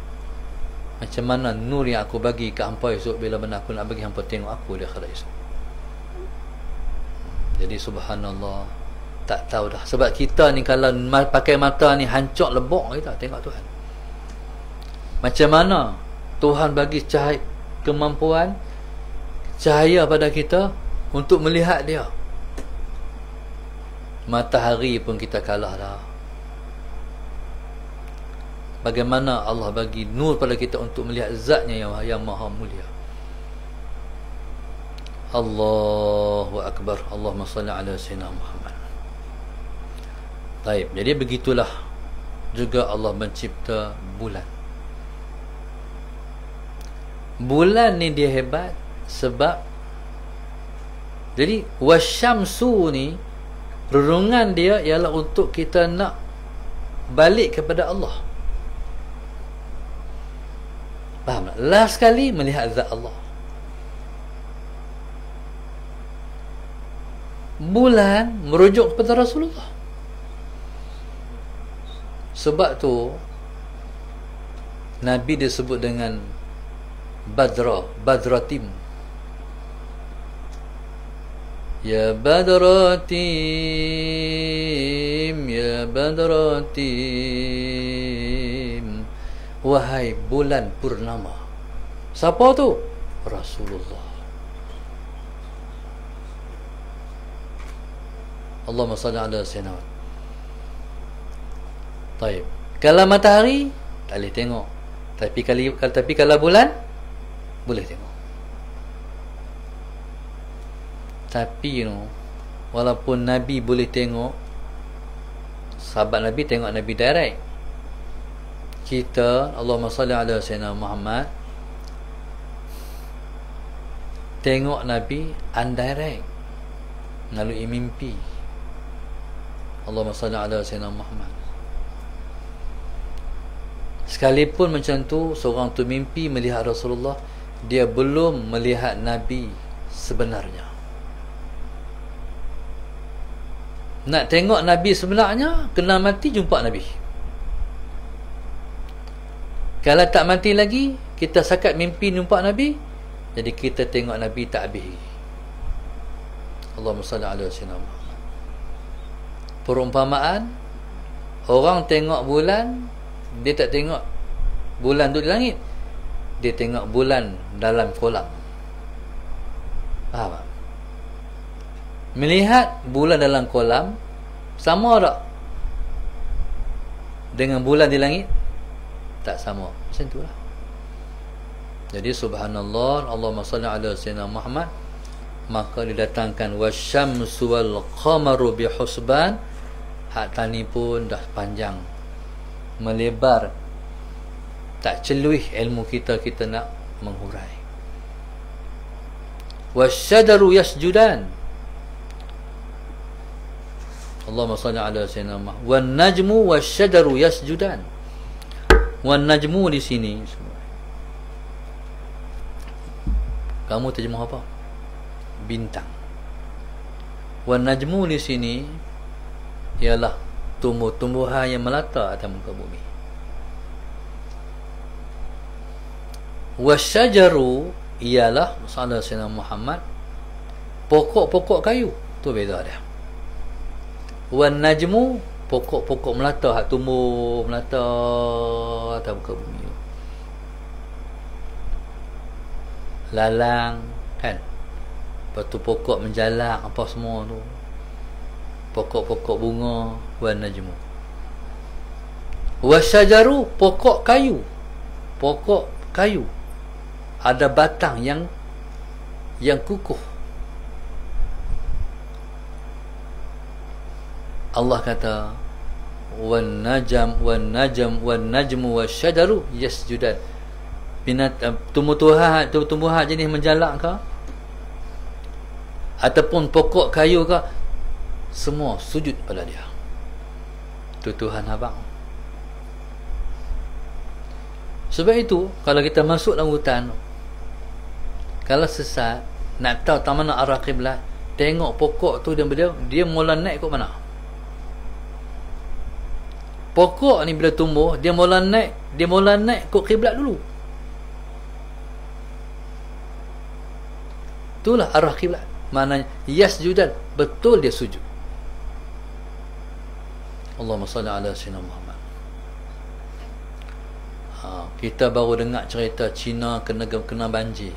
Macam mana nur yang aku bagi ke hampa esok, bila mana aku nak bagi hampa tengok aku di akhirat esok. Jadi subhanallah, tak tahu dah. Sebab kita ni kalau pakai mata ni hancur lebok kita tengok Tuhan. Macam mana Tuhan bagi cahaya, kemampuan cahaya pada kita untuk melihat dia. Matahari pun kita kalah dah. Bagaimana Allah bagi nur pada kita untuk melihat zatnya yang maha mulia. Allahu Akbar. Allahumma salli ala Sayyidina Muhammad. Baik, jadi begitulah juga Allah mencipta bulan. Bulan ni dia hebat sebab, jadi wasyamsu ni renungan dia ialah untuk kita nak balik kepada Allah. Faham tak? Last sekali melihat zat Allah. Bulan merujuk kepada Rasulullah. Sebab tu Nabi disebut dengan Badratim. Ya Badratim, ya Badratim, wahai bulan purnama. Siapa tu? Rasulullah. Allahumma salli ala Sayyidina. Taib. Kalau matahari tak boleh tengok. Tapi kalau bulan boleh tengok. Tapi walaupun Nabi boleh tengok, sahabat Nabi tengok Nabi direct. Kita, Allahumma salli ala Sayyidina Muhammad, tengok Nabi undirect, melalui mimpi. Allahumma salli ala Sayyidina Muhammad. Sekalipun macam tu, seorang tu mimpi melihat Rasulullah, dia belum melihat Nabi sebenarnya. Nak tengok Nabi sebenarnya, kena mati jumpa Nabi. Kalau tak mati lagi, kita sakat mimpi jumpa Nabi, jadi kita tengok Nabi tak habis. Allahumma salli ala Sayyidina Muhammad. Perumpamaan, orang tengok bulan, dia tak tengok bulan duduk di langit, dia tengok bulan dalam kolam. Faham tak? Melihat bulan dalam kolam sama tak dengan bulan di langit? Tak sama. Macam itulah. Jadi subhanallah, Allahumma salli ala Sayyidina Muhammad. Maka didatangkan wasyamsu wal qamaru bihusban. Hak tani pun dah panjang, melebar, tak celuih ilmu kita nak menghurai. Wasyadaru yasjudan. Allahumma salli ala Sayyidina Muhammad. Wan najmu wasyadaru yasjudan. Wan najmu di sini, kamu terjemah apa? Bintang. Wan najmu di sini ialah tumbuh-tumbuhan yang melata atas muka bumi. Wasyajaru ialah Sallallahu Alaihi Wasallam Muhammad, pokok-pokok kayu. Tu beza dia. Wan najmu pokok-pokok melata hak tumbuh melata atas muka bumi tu. Lalang kan, lepas tu pokok menjalak apa semua tu, pokok-pokok bunga, wan najmu. Wasyajaru, pokok kayu, pokok kayu ada batang yang kukuh. Allah kata wan najmu wasyajaru yasjudan. Tumbuh-tumbuhan jenis menjalak ke ataupun pokok kayu ke, semua sujud pada dia. Tu Tuhan abang. Sebab itu kalau kita masuk dalam hutan, kalau sesat nak tahu tak mana arah kiblat, tengok pokok tu dia mula naik ke mana. Pokok ni bila tumbuh, dia mula naik ke kiblat dulu. Itulah arah kiblat. Maknanya yasjudan, betul dia sujud. Allahumma salli ala sayyidina Muhammad. Kita baru dengar cerita Cina kena banjir.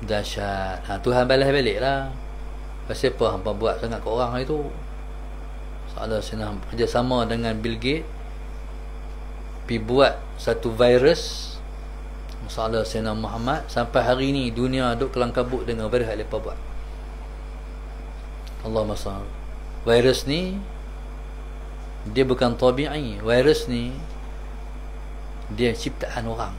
Dahsyat. Tuhan balas balik lah. Pasal apa hampa buat sangat ke orang itu? Salah senang kerjasama dengan Bill Gates, pergi buat satu virus. Masalah Sayyidina Muhammad, sampai hari ni dunia duk kelangkabut dengan virus yang mereka buat. Allahumma salli. Virus ni dia bukan tabi'i. Virus ni dia ciptaan orang,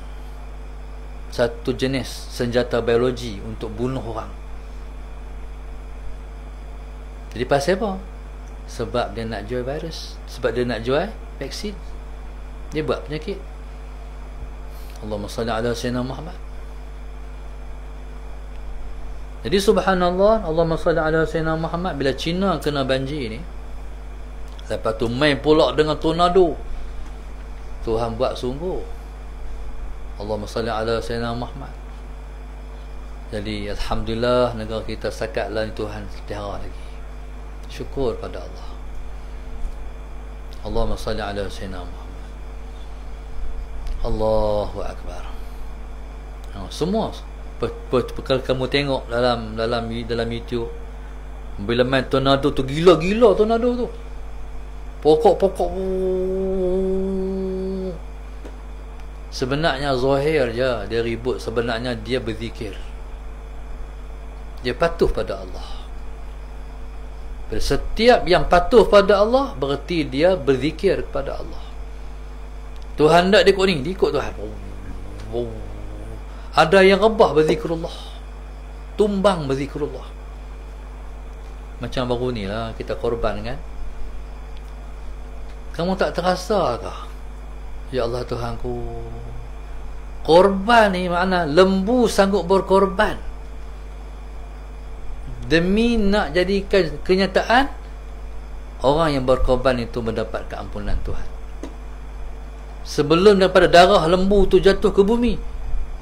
satu jenis senjata biologi untuk bunuh orang. Jadi pasal apa? Sebab dia nak jual virus, sebab dia nak jual vaksin, dia buat penyakit. Allahumma salli ala sayyidina Muhammad. Jadi subhanallah, Allahumma salli ala sayyidina Muhammad. Bila Cina kena banjir ni, lepas tu main pula dengan tornado. Tuhan buat sungguh. Allahumma salli ala sayyidina Muhammad. Jadi alhamdulillah negara kita setakat lah Tuhan pelihara lagi. Syukur pada Allah. Allahumma salli ala sayyidina Muhammad. Allahu Akbar. Semua perkara kamu tengok dalam YouTube, bila main tornado tu, gila-gila tornado tu. Pokok-pokok sebenarnya zahir je dia ribut, sebenarnya dia berzikir. Dia patuh pada Allah. Setiap yang patuh pada Allah berarti dia berzikir kepada Allah. Tuhan tak dia ikut ni, dia ikut Tuhan. Ada yang rebah berzikrullah, tumbang berzikrullah. Macam baru ni lah kita korban kan. Kamu tak terasa ke? Ya Allah Tuhanku, korban ni makna lembu sanggup berkorban demi nak jadikan kenyataan orang yang berkorban itu mendapat keampunan Tuhan. Sebelum daripada darah lembu tu jatuh ke bumi,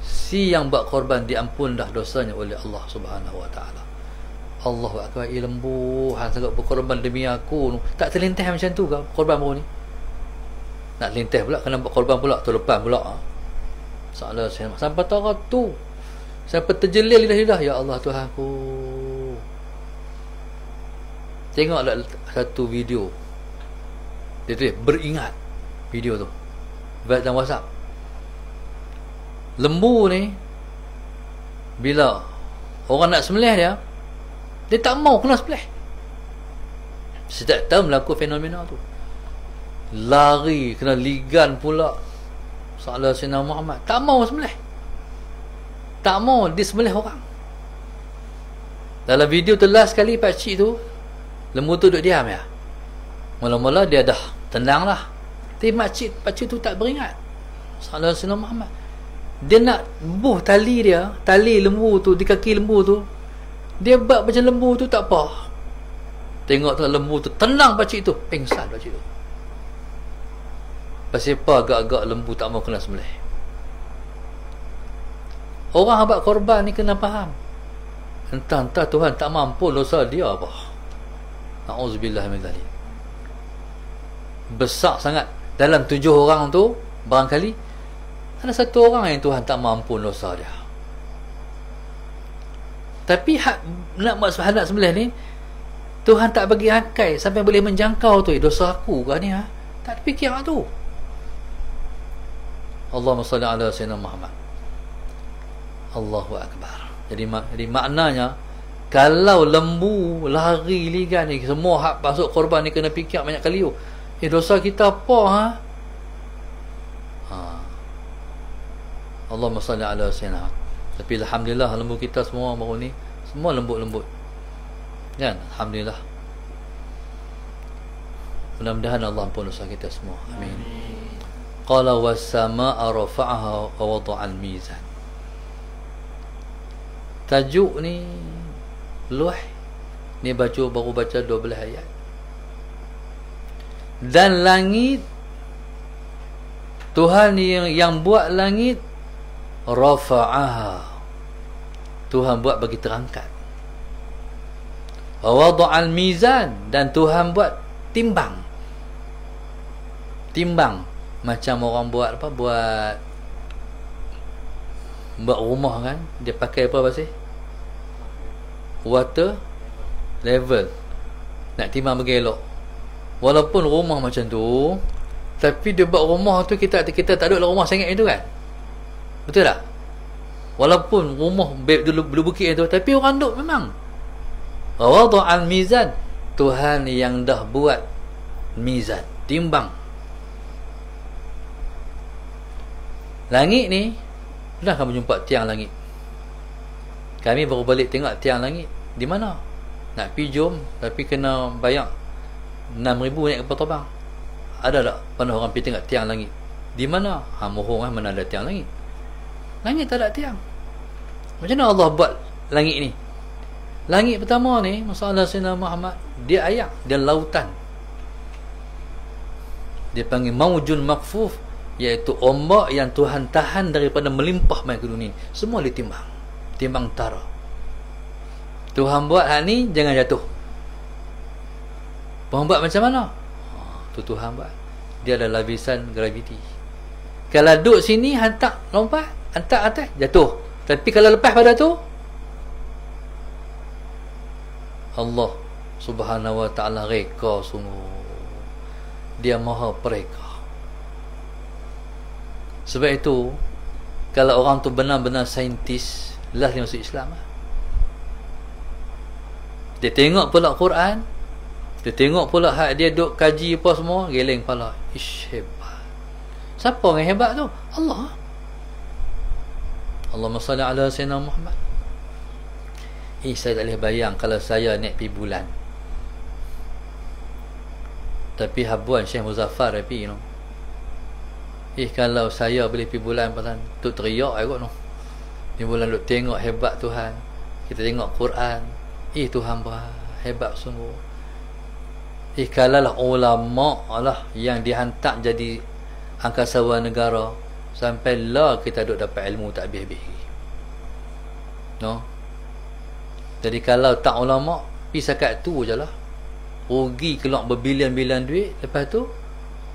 si yang buat korban diampun dah dosanya oleh Allah Subhanahu wa taala. Allahu akbar. Lembu hang sangat berkorban demi aku. Tak terlintas macam tu ke korban baru ni? Nak terlintas pula kena buat korban pula terlepas pula. Salah sampai tarat tu, sampai terjelil lidah-lidah, ya Allah Tuhanku. Tengoklah satu video, dia tulis beringat video tu dalam WhatsApp. Lembu ni bila orang nak sembelih dia tak mau kena sembelih. Setiap tahun berlaku fenomena tu. Lari kena ligan pula. Salah Sayyidina Muhammad tak mau sembelih, tak mau disembelih orang. Dalam video tu last sekali pakcik tu, lembu tu duduk diam ya. Mula-mula dia dah tenang lah, tapi pakcik tu tak beringat. Salah Sayyidina Muhammad, dia nak buh tali dia, tali lembu tu di kaki lembu tu, dia buat macam lembu tu tak apa. Tengok tu lembu tu tenang, pakcik tu pengsan pakcik tu. Pasal apa agak-agak lembu tak mau kena sembelih. Orang habaq korban ni kena faham, entah Tuhan tak mampu dosa dia apa. Na'udzubillah min dzalik. besar sangat. Dalam 7 orang tu barangkali ada 1 orang yang Tuhan tak mampu dosa dia. Tapi nak buat hendak sembelih ni, Tuhan tak bagi akal sampai boleh menjangkau tu, dosa aku ke ni ha? Tak fikir tu. Allahumma salli ala sayyidina Muhammad. Allahu akbar. Jadi maknanya, kalau lembu, lari, ligan ni, semua hak masuk korban ni kena fikir banyak kali. Dosa kita apa ha? Allahumma salli ala sayyidina. Tapi alhamdulillah lembu kita semua baru ni semua lembut-lembut. Kan? Alhamdulillah. Mudah-mudahan Allah ampun dosa kita semua. Amin. Qala was-samaa'a rafa'aha wa wada'a al-mizan. Tajuk ni luah ni baru baca 12 ayat. Dan langit, Tuhan yang buat langit, rafa'aha, Tuhan buat bagi terangkat. Wa wada'al mizan, dan Tuhan buat timbang. Timbang macam orang buat apa? Buat rumah kan, dia pakai apa sih? Water level. Nak timbang bagi elok. Walaupun rumah macam tu, tapi dia buat rumah tu kita tak duduk dalam rumah sangat itu kan? Betul tak? Walaupun rumah dulu bukit itu, tapi orang duduk memang. Wada'al mizan, Tuhan yang dah buat mizan, timbang. Langit ni, dah kamu jumpa tiang langit. Kami baru balik tengok tiang langit. Di mana? Nak pergi jom, tapi kena bayar 6,000 naik kapal terbang. Ada tak pernah orang pergi tengok tiang langit? Di mana? Mohon mana ada tiang langit? Langit tak ada tiang. Macam mana Allah buat langit ni? Langit pertama ni, masalah Sayyidina Muhammad, dia air, dia lautan. Dia panggil maujun makfuf, iaitu ombak yang Tuhan tahan daripada melimpah main ke dunia. Semua ditimbang. Timbang tara. Tuhan buat hal ni jangan jatuh. Tuhan buat macam mana? Tu Tuhan buat. Dia ada lapisan graviti. Kalau duduk sini hantar lompat, hantar atas jatuh. Tapi kalau lepas pada tu, Allah Subhanahu wa ta'ala reka sungguh. Dia maha pereka. Sebab itu, kalau orang tu benar-benar saintis, lah dia masuk Islam. Dia tengok pula Quran, dia tengok pula hak dia duk kaji apa semua, geleng kepala. Ish, hebat. Siapa yang hebat tu? Allah. Allahumma salli ala sayyidina Muhammad. Saya tak boleh bayang kalau saya naik pergi bulan. Tapi habuan Syekh Muzaffar pergi no. Kalau saya boleh pergi bulan pasal tu teriak aku no. Di bulan duk tengok hebat Tuhan. Kita tengok Quran. Tuhan hebat sungguh. Kalau lah ulama lah yang dihantar jadi angkasawan negara, sampai lah kita duk dapat ilmu tak habis-habis. No. Jadi kalau tak ulama, pergi sakat tu je lah. Rugi keluar berbilion-bilion duit, lepas tu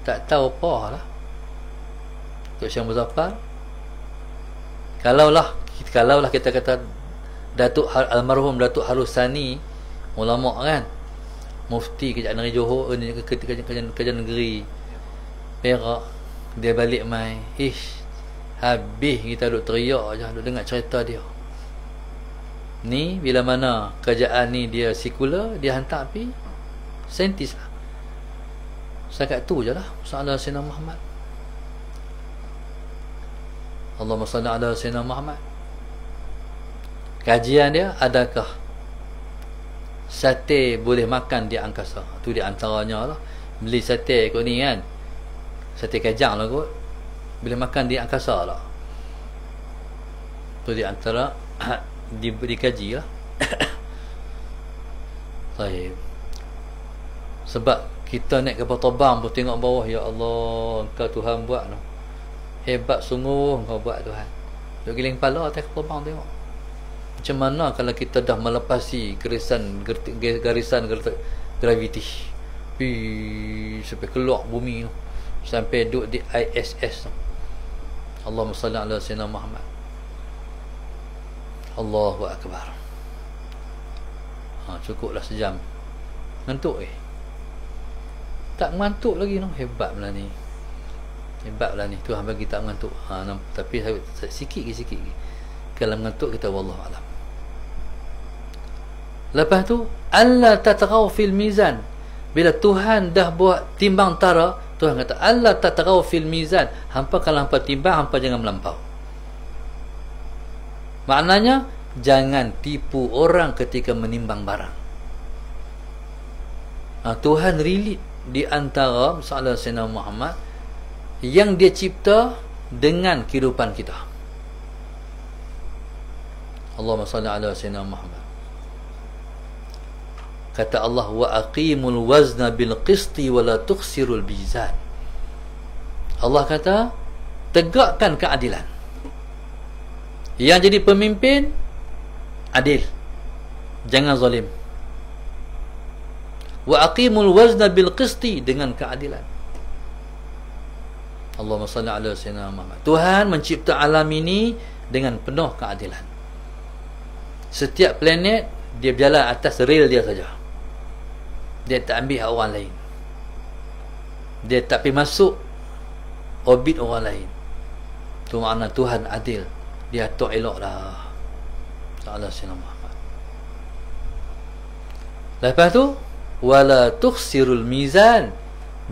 tak tahu apa lah. Tok Syekh Muzaffar, kalaulah kita kata Datuk almarhum Datuk Harusani, ulama kan, mufti Kerajaan Negeri Johor, Kerajaan Negeri Perak, dia balik mai, habis kita duk teriak je, duk dengar cerita dia. Ni bila mana kerajaan ni dia sekular, dia hantar pergi saintis lah. Setakat tu je lah. Salah Sayyidina Muhammad. Allahumma salli ala Sayyidina Muhammad. Kajian dia, adakah sate boleh makan di angkasa? Tu di antaranya lah. Beli sate kot ni kan, sate kajang lah kot, boleh makan di angkasa lah. Tu di antara dikaji lah. Baik. Sebab kita naik kapal terbang pun tengok bawah, ya Allah, Engkau Tuhan buat no. Hebat sungguh Engkau buat Tuhan. Duk giling kepala atas kapal terbang tengok. Macam mana kalau kita dah melepasi garisan graviti. sampai keluar bumi tu, sampai duduk di ISS tu. Allahumma salli ala sayyidina Muhammad. Allahu akbar. Cukuplah sejam. Ngantuk tak mengantuk lagi tu. Hebat pula ni Tuhan bagi tak mengantuk. Tapi sikit lagi. Kalau mengantuk kita wallahu alam. Lepas tu alla tatghaw fil mizan. Bila Tuhan dah buat timbang tara, Tuhan kata alla tatghaw fil mizan. Hampa kalau hampa timbang, hampa jangan melampau. Maknanya jangan tipu orang ketika menimbang barang. Tuhan relate di antara masalah Sayyidina Muhammad yang dia cipta dengan kehidupan kita. Allahumma salli ala Sayyidina Muhammad. Kata Allah, wa aqimul wazna bil qisti wa la tukhsirul mizan. Allah kata, tegakkan keadilan. Yang jadi pemimpin adil, jangan zalim. Wa aqimul wazna bil qisti, dengan keadilan. Allahumma salli ala sayyidina Muhammad. Tuhan mencipta alam ini dengan penuh keadilan. Setiap planet dia berjalan atas rel dia saja. Dia tak ambil hak orang lain. Dia tak pergi masuk orbit orang lain. Tu makna Tuhan adil. Dia atur elok dah. Ala sayyidina Muhammad. Lepas tu wala tukhsirul mizan,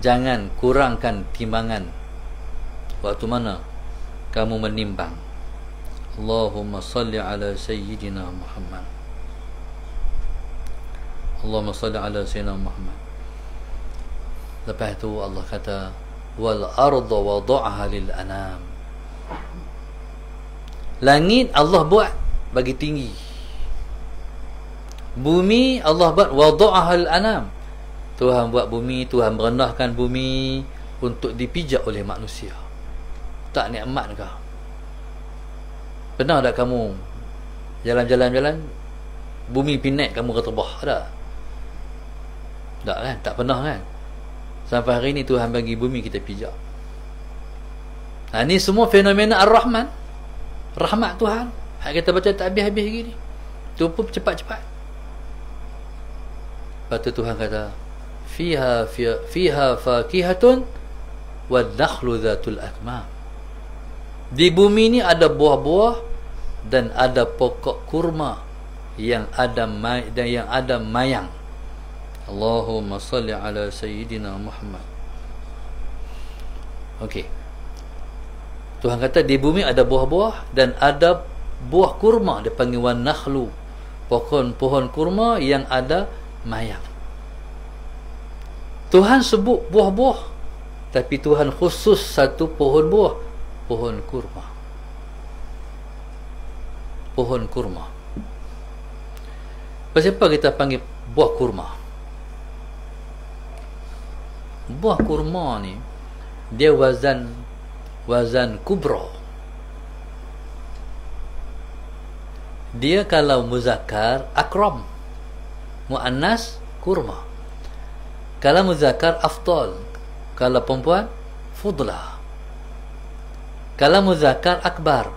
jangan kurangkan timbangan waktu mana kamu menimbang. Allahumma salli ala sayyidina Muhammad. Allahumma salli ala sayyidina Muhammad. Lepas tu Allah kata wal arda wada'aha lil anam. Langit Allah buat bagi tinggi. Bumi Allah buat wada'ahal anam. Tuhan buat bumi, Tuhan merendahkan bumi untuk dipijak oleh manusia. Tak nikmat ke? Pernah tak kamu jalan-jalan bumi pinak kamu ketebah? Tak kan? Tak pernah kan? Sampai hari ni Tuhan bagi bumi kita pijak. Ni semua fenomena Ar-Rahman, rahmat Tuhan. Kita baca tak habis-habis lagi ni. Tu pun cepat-cepat. Lepas tu Tuhan kata fiha fakihatun wad nakhlu dhatul akmam. Di bumi ni ada buah-buah dan ada pokok kurma yang ada mayang. Allahumma salli ala sayyidina Muhammad. Okey. Tuhan kata di bumi ada buah-buah dan ada buah kurma, dia panggil wan nakhlu, pohon kurma yang ada mayang. Tuhan sebut buah-buah, tapi Tuhan khusus satu pohon buah, pohon kurma. Pohon kurma. Kenapa kita panggil buah kurma? Buah kurma ni dia wazan kubra. Dia kalau muzakkar akram, muannas kurma. Kalau muzakkar afdal, kalau perempuan fudla. Kalau muzakkar akbar,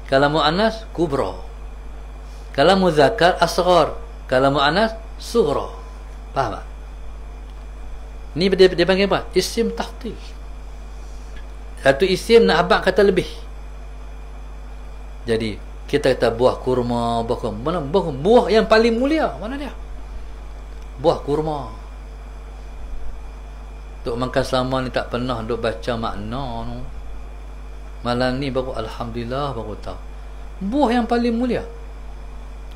kalau muannas kubra. Kalau muzakkar asghar, kalau muannas sughra. Faham tak? Ni dia panggil apa? Isim tafdil. Satu isim nak abang kata lebih. Jadi kita kata buah kurma, mana buah yang paling mulia? Mana dia? Buah kurma. Duk makan selama ni tak pernah duk baca makna tu. Malam ni baru alhamdulillah baru tahu. Buah yang paling mulia.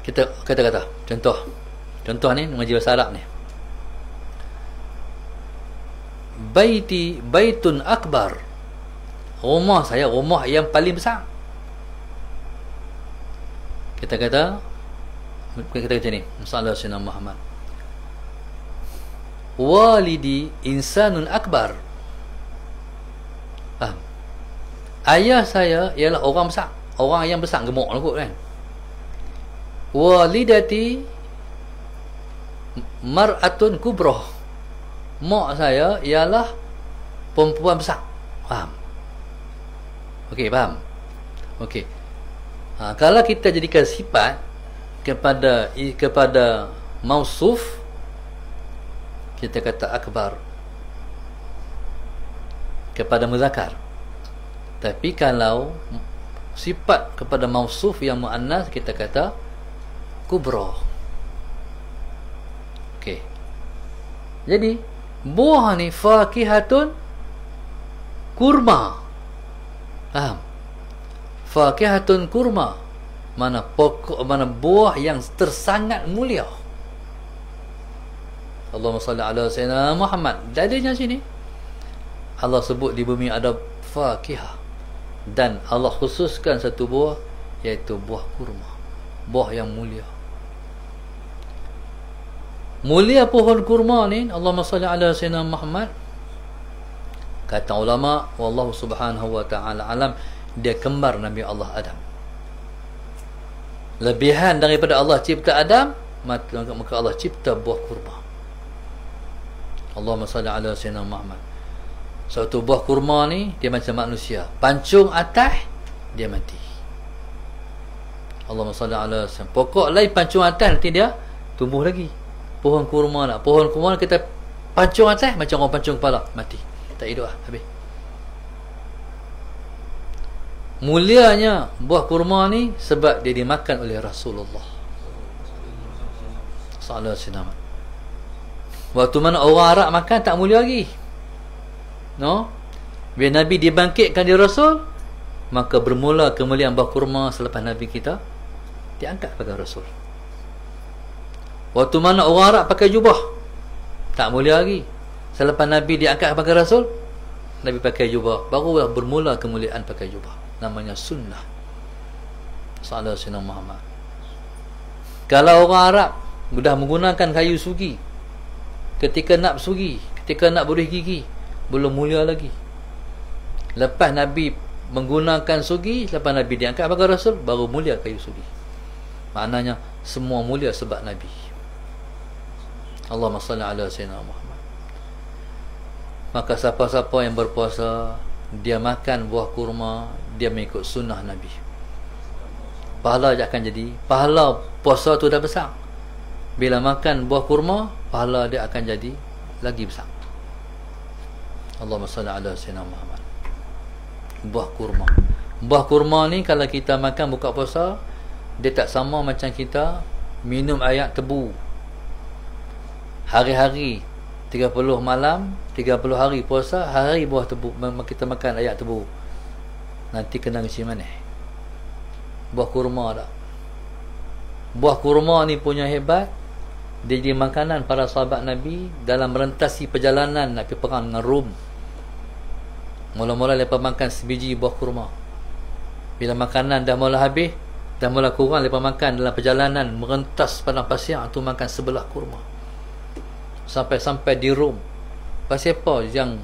Kita kata contoh ni mengaji bahasa Arab ni. Baitun akbar. Rumah saya, rumah yang paling besar. Kita kata macam ni, masalah Sayyidina Muhammad. Walidi insanun akbar. Faham? Ayah saya ialah orang besar, orang yang besar, gemuk lah kot kan. Walidati mar'atun kubroh. mak saya ialah perempuan besar. Faham? Okey, faham? Okey. Kalau kita jadikan sifat kepada mausuf, kita kata akbar kepada muzakkar. Tapi kalau sifat kepada mausuf yang muannas, kita kata kubra. Okey. Jadi buah ni fakihatun kurma. Faham? Fakihatun kurma, mana pokok, mana buah yang tersangat mulia. Allahumma salli ala sayyidina Muhammad. Jadinya sini Allah sebut di bumi ada fakihah, dan Allah khususkan satu buah, iaitu buah kurma, buah yang mulia. Mulia pohon kurma ni, Allahumma salli ala sayyidina Muhammad. Kata ulama, wallahu subhanahu wa ta'ala alam, dia kembar Nabi Allah Adam. Lebihan daripada Allah cipta Adam, maka Allah cipta buah kurma. Allahumma salli ala sayyidina Muhammad. Suatu buah kurma ni, dia macam manusia, pancung atas, dia mati. Allahumma salli ala sayyidina. Pokok lain pancung atas, nanti dia tumbuh lagi. Pohon kurma lah, pohon kurma kita pancung atas, macam orang pancung kepala, mati, tak hidup lah, habis. Mulianya buah kurma ni sebab dia dimakan oleh Rasulullah sallallahu alaihi wasallam. Waktu mana orang Arab makan tak mulia lagi, no? Bila Nabi dibangkitkan di Rasul, maka bermula kemuliaan buah kurma selepas Nabi kita diangkat sebagai Rasul. Waktu mana orang Arab pakai jubah, tak mulia lagi. Selepas Nabi diangkat sebagai Rasul, Nabi pakai jubah, barulah bermula kemuliaan pakai jubah. Namanya sunnah sallallahu alaihi Muhammad. Kalau orang Arab sudah menggunakan kayu sugi ketika nak sugi, ketika nak beruih gigi, belum mulia lagi. Lepas Nabi menggunakan sugi, lepas Nabi diangkat sebagai Rasul, baru mulia kayu sugi. Maknanya semua mulia sebab Nabi. Allahumma salli ala sayyidina Muhammad. Maka siapa-siapa yang berpuasa, dia makan buah kurma, dia mengikut sunnah Nabi, pahala dia akan jadi, pahala puasa tu dah besar. Bila makan buah kurma, pahala dia akan jadi lagi besar. Allahumma salli ala sayyidina Muhammad. Buah kurma, buah kurma ni kalau kita makan buka puasa, dia tak sama macam kita minum air tebu hari-hari. 30 malam, 30 hari puasa, hari buah tebu, kita makan air tebu, nanti kena ngisi manis. Buah kurma tak? Buah kurma ni punya hebat, dia jadi makanan para sahabat Nabi dalam merentasi perjalanan nak pergi perang dengan Rom. Mula-mula mereka makan sebiji buah kurma. Bila makanan dah mula habis, dah mula kurang, mereka makan dalam perjalanan merentas padang pasir tu, makan sebelah kurma sampai di Rom. Pasal apa yang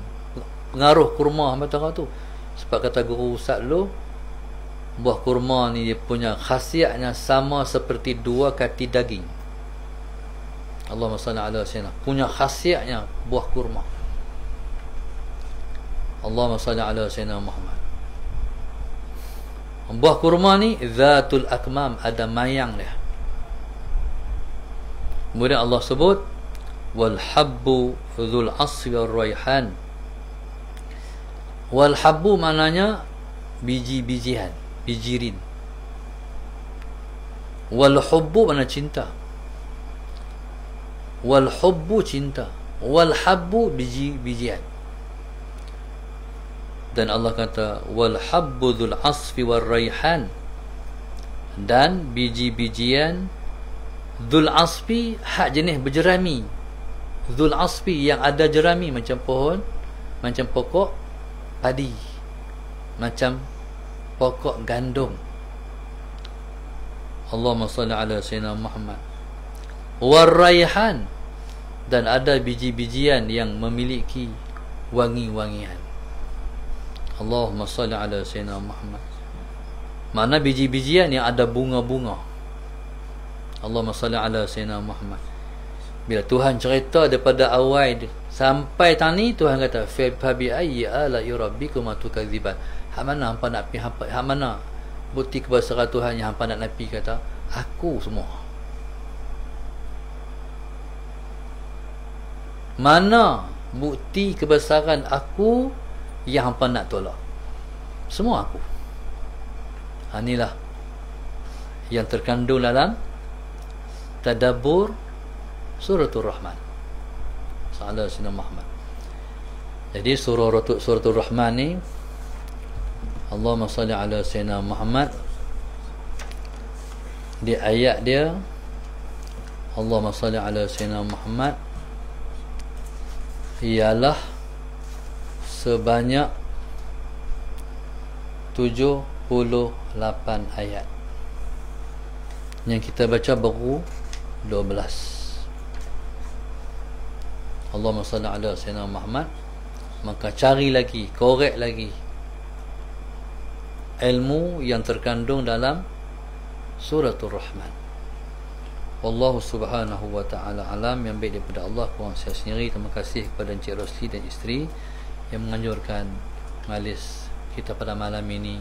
pengaruh kurma hamba tu? Sebab kata guru ustaz lu, buah kurma ni dia punya khasiatnya sama seperti 2 kati daging. Allahumma salli ala sayyidina. Punya khasiatnya buah kurma. Allahumma salli ala sayyidina Muhammad. Buah kurma ni zatul akmam, ada mayang dia. Kemudian Allah sebut wal habbu dzul asfi war raihan. Wal habbu maknanya biji-bijian, bijirin. Wal hubbu makna cinta. Wal hubbu cinta, wal habbu biji-bijian. Dan Allah kata wal habbu dzul asfi war raihan, dan biji-bijian dzul asfi, hak jenis berjerami. Dzul asfi yang ada jerami, macam pohon, macam pokok padi, macam pokok gandum. Allahumma salli ala sayyidina Muhammad. Warraihan, dan ada biji-bijian yang memiliki wangi-wangian. Allahumma salli ala sayyidina Muhammad. Mana biji-bijian yang ada bunga-bunga. Allahumma salli ala sayyidina Muhammad. Bila Tuhan cerita daripada awal Sampai tani Tuhan kata fa bi ayyi ala rabbikum tukadziban. Hak mana hampa nak pi hampa, hak mana bukti kebesaran Tuhan yang hampa nak nafi? Kata aku semua. Mana bukti kebesaran aku yang hampa nak tolak? Semua aku. Inilah yang terkandung dalam tadabbur suratul Rahman. Salah Sayyidina Muhammad. Jadi suratul Rahman ni, Allahumma salli ala Sayyidina Muhammad, di ayat dia Allahumma salli ala Sayyidina Muhammad ialah sebanyak 78 ayat. Yang kita baca baru 12. Allahumma salli ala Sayyidina Muhammad. Maka cari lagi, korek lagi ilmu yang terkandung dalam suratul Rahman. Wallahu subhanahu wa ta'ala alam. Yang baik daripada Allah, kurang saya sendiri. Terima kasih kepada Encik Rosli dan isteri yang menganjurkan majlis kita pada malam ini,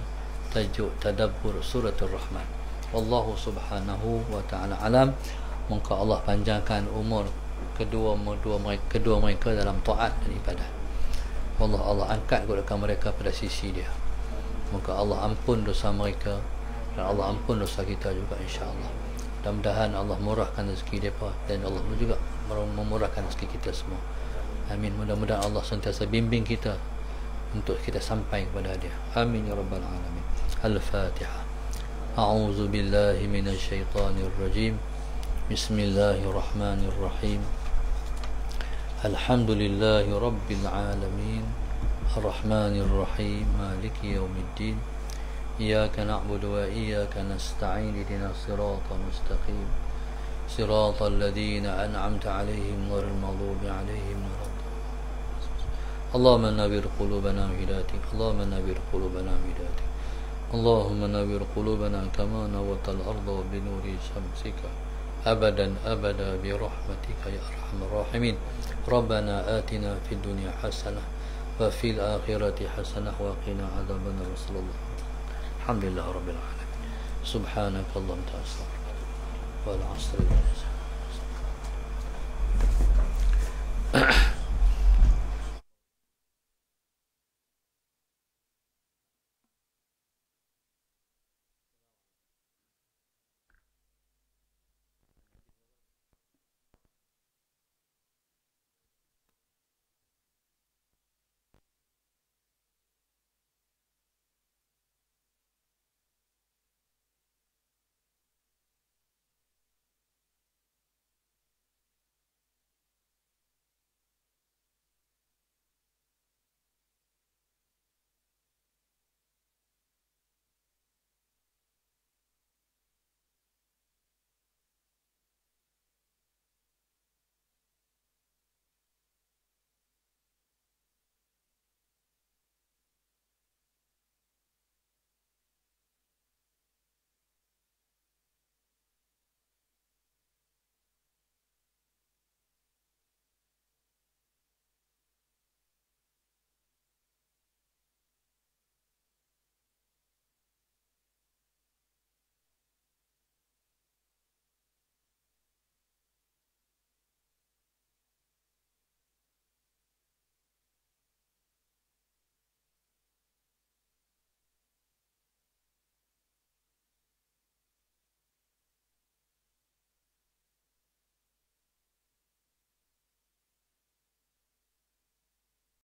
tajuk tadabbur suratul Rahman. Wallahu subhanahu wa ta'ala alam. Moga Allah panjangkan umur kedua mereka dalam taat dan ibadah. Allah angkat golongan mereka pada sisi dia. Moga Allah ampun dosa mereka dan Allah ampun dosa kita juga, insya-Allah. Mudah-mudahan Allah murahkan rezeki mereka dan Allah juga memurahkan rezeki kita semua. Amin. Mudah-mudahan Allah sentiasa bimbing kita untuk kita sampai kepada dia. Amin ya rabbal alamin. Al-Fatihah. A'udzu billahi minasy syaithanir rajim. Bismillahirrahmanirrahim. Alhamdulillahi rabbil alamin. Ar-Rahmanir Rahim. Maliki yaumiddin. Iyyaka na'budu wa iyyaka nasta'in. Ihdinas siratal mustaqim. Siratal ladzina an'amta 'alaihim ghairil maghdubi 'alaihim waladdallin. Allahumma nawwir qulubana bihidayatik. Allahumma nawwir qulubana bihidayatik. Allahumma nawwir qulubana kama nawwartal arda bi nuri syamsika abadan abada bi rahmatika ya arhamar rahimin. Rabbana atina fid dunya hasanah wa fil akhirati hasanah wa qina adzabannar. Sallallahu alhamdulillah rabbil alamin. Subhanakallahumma wa bihamdika wa la ilaha illa anta.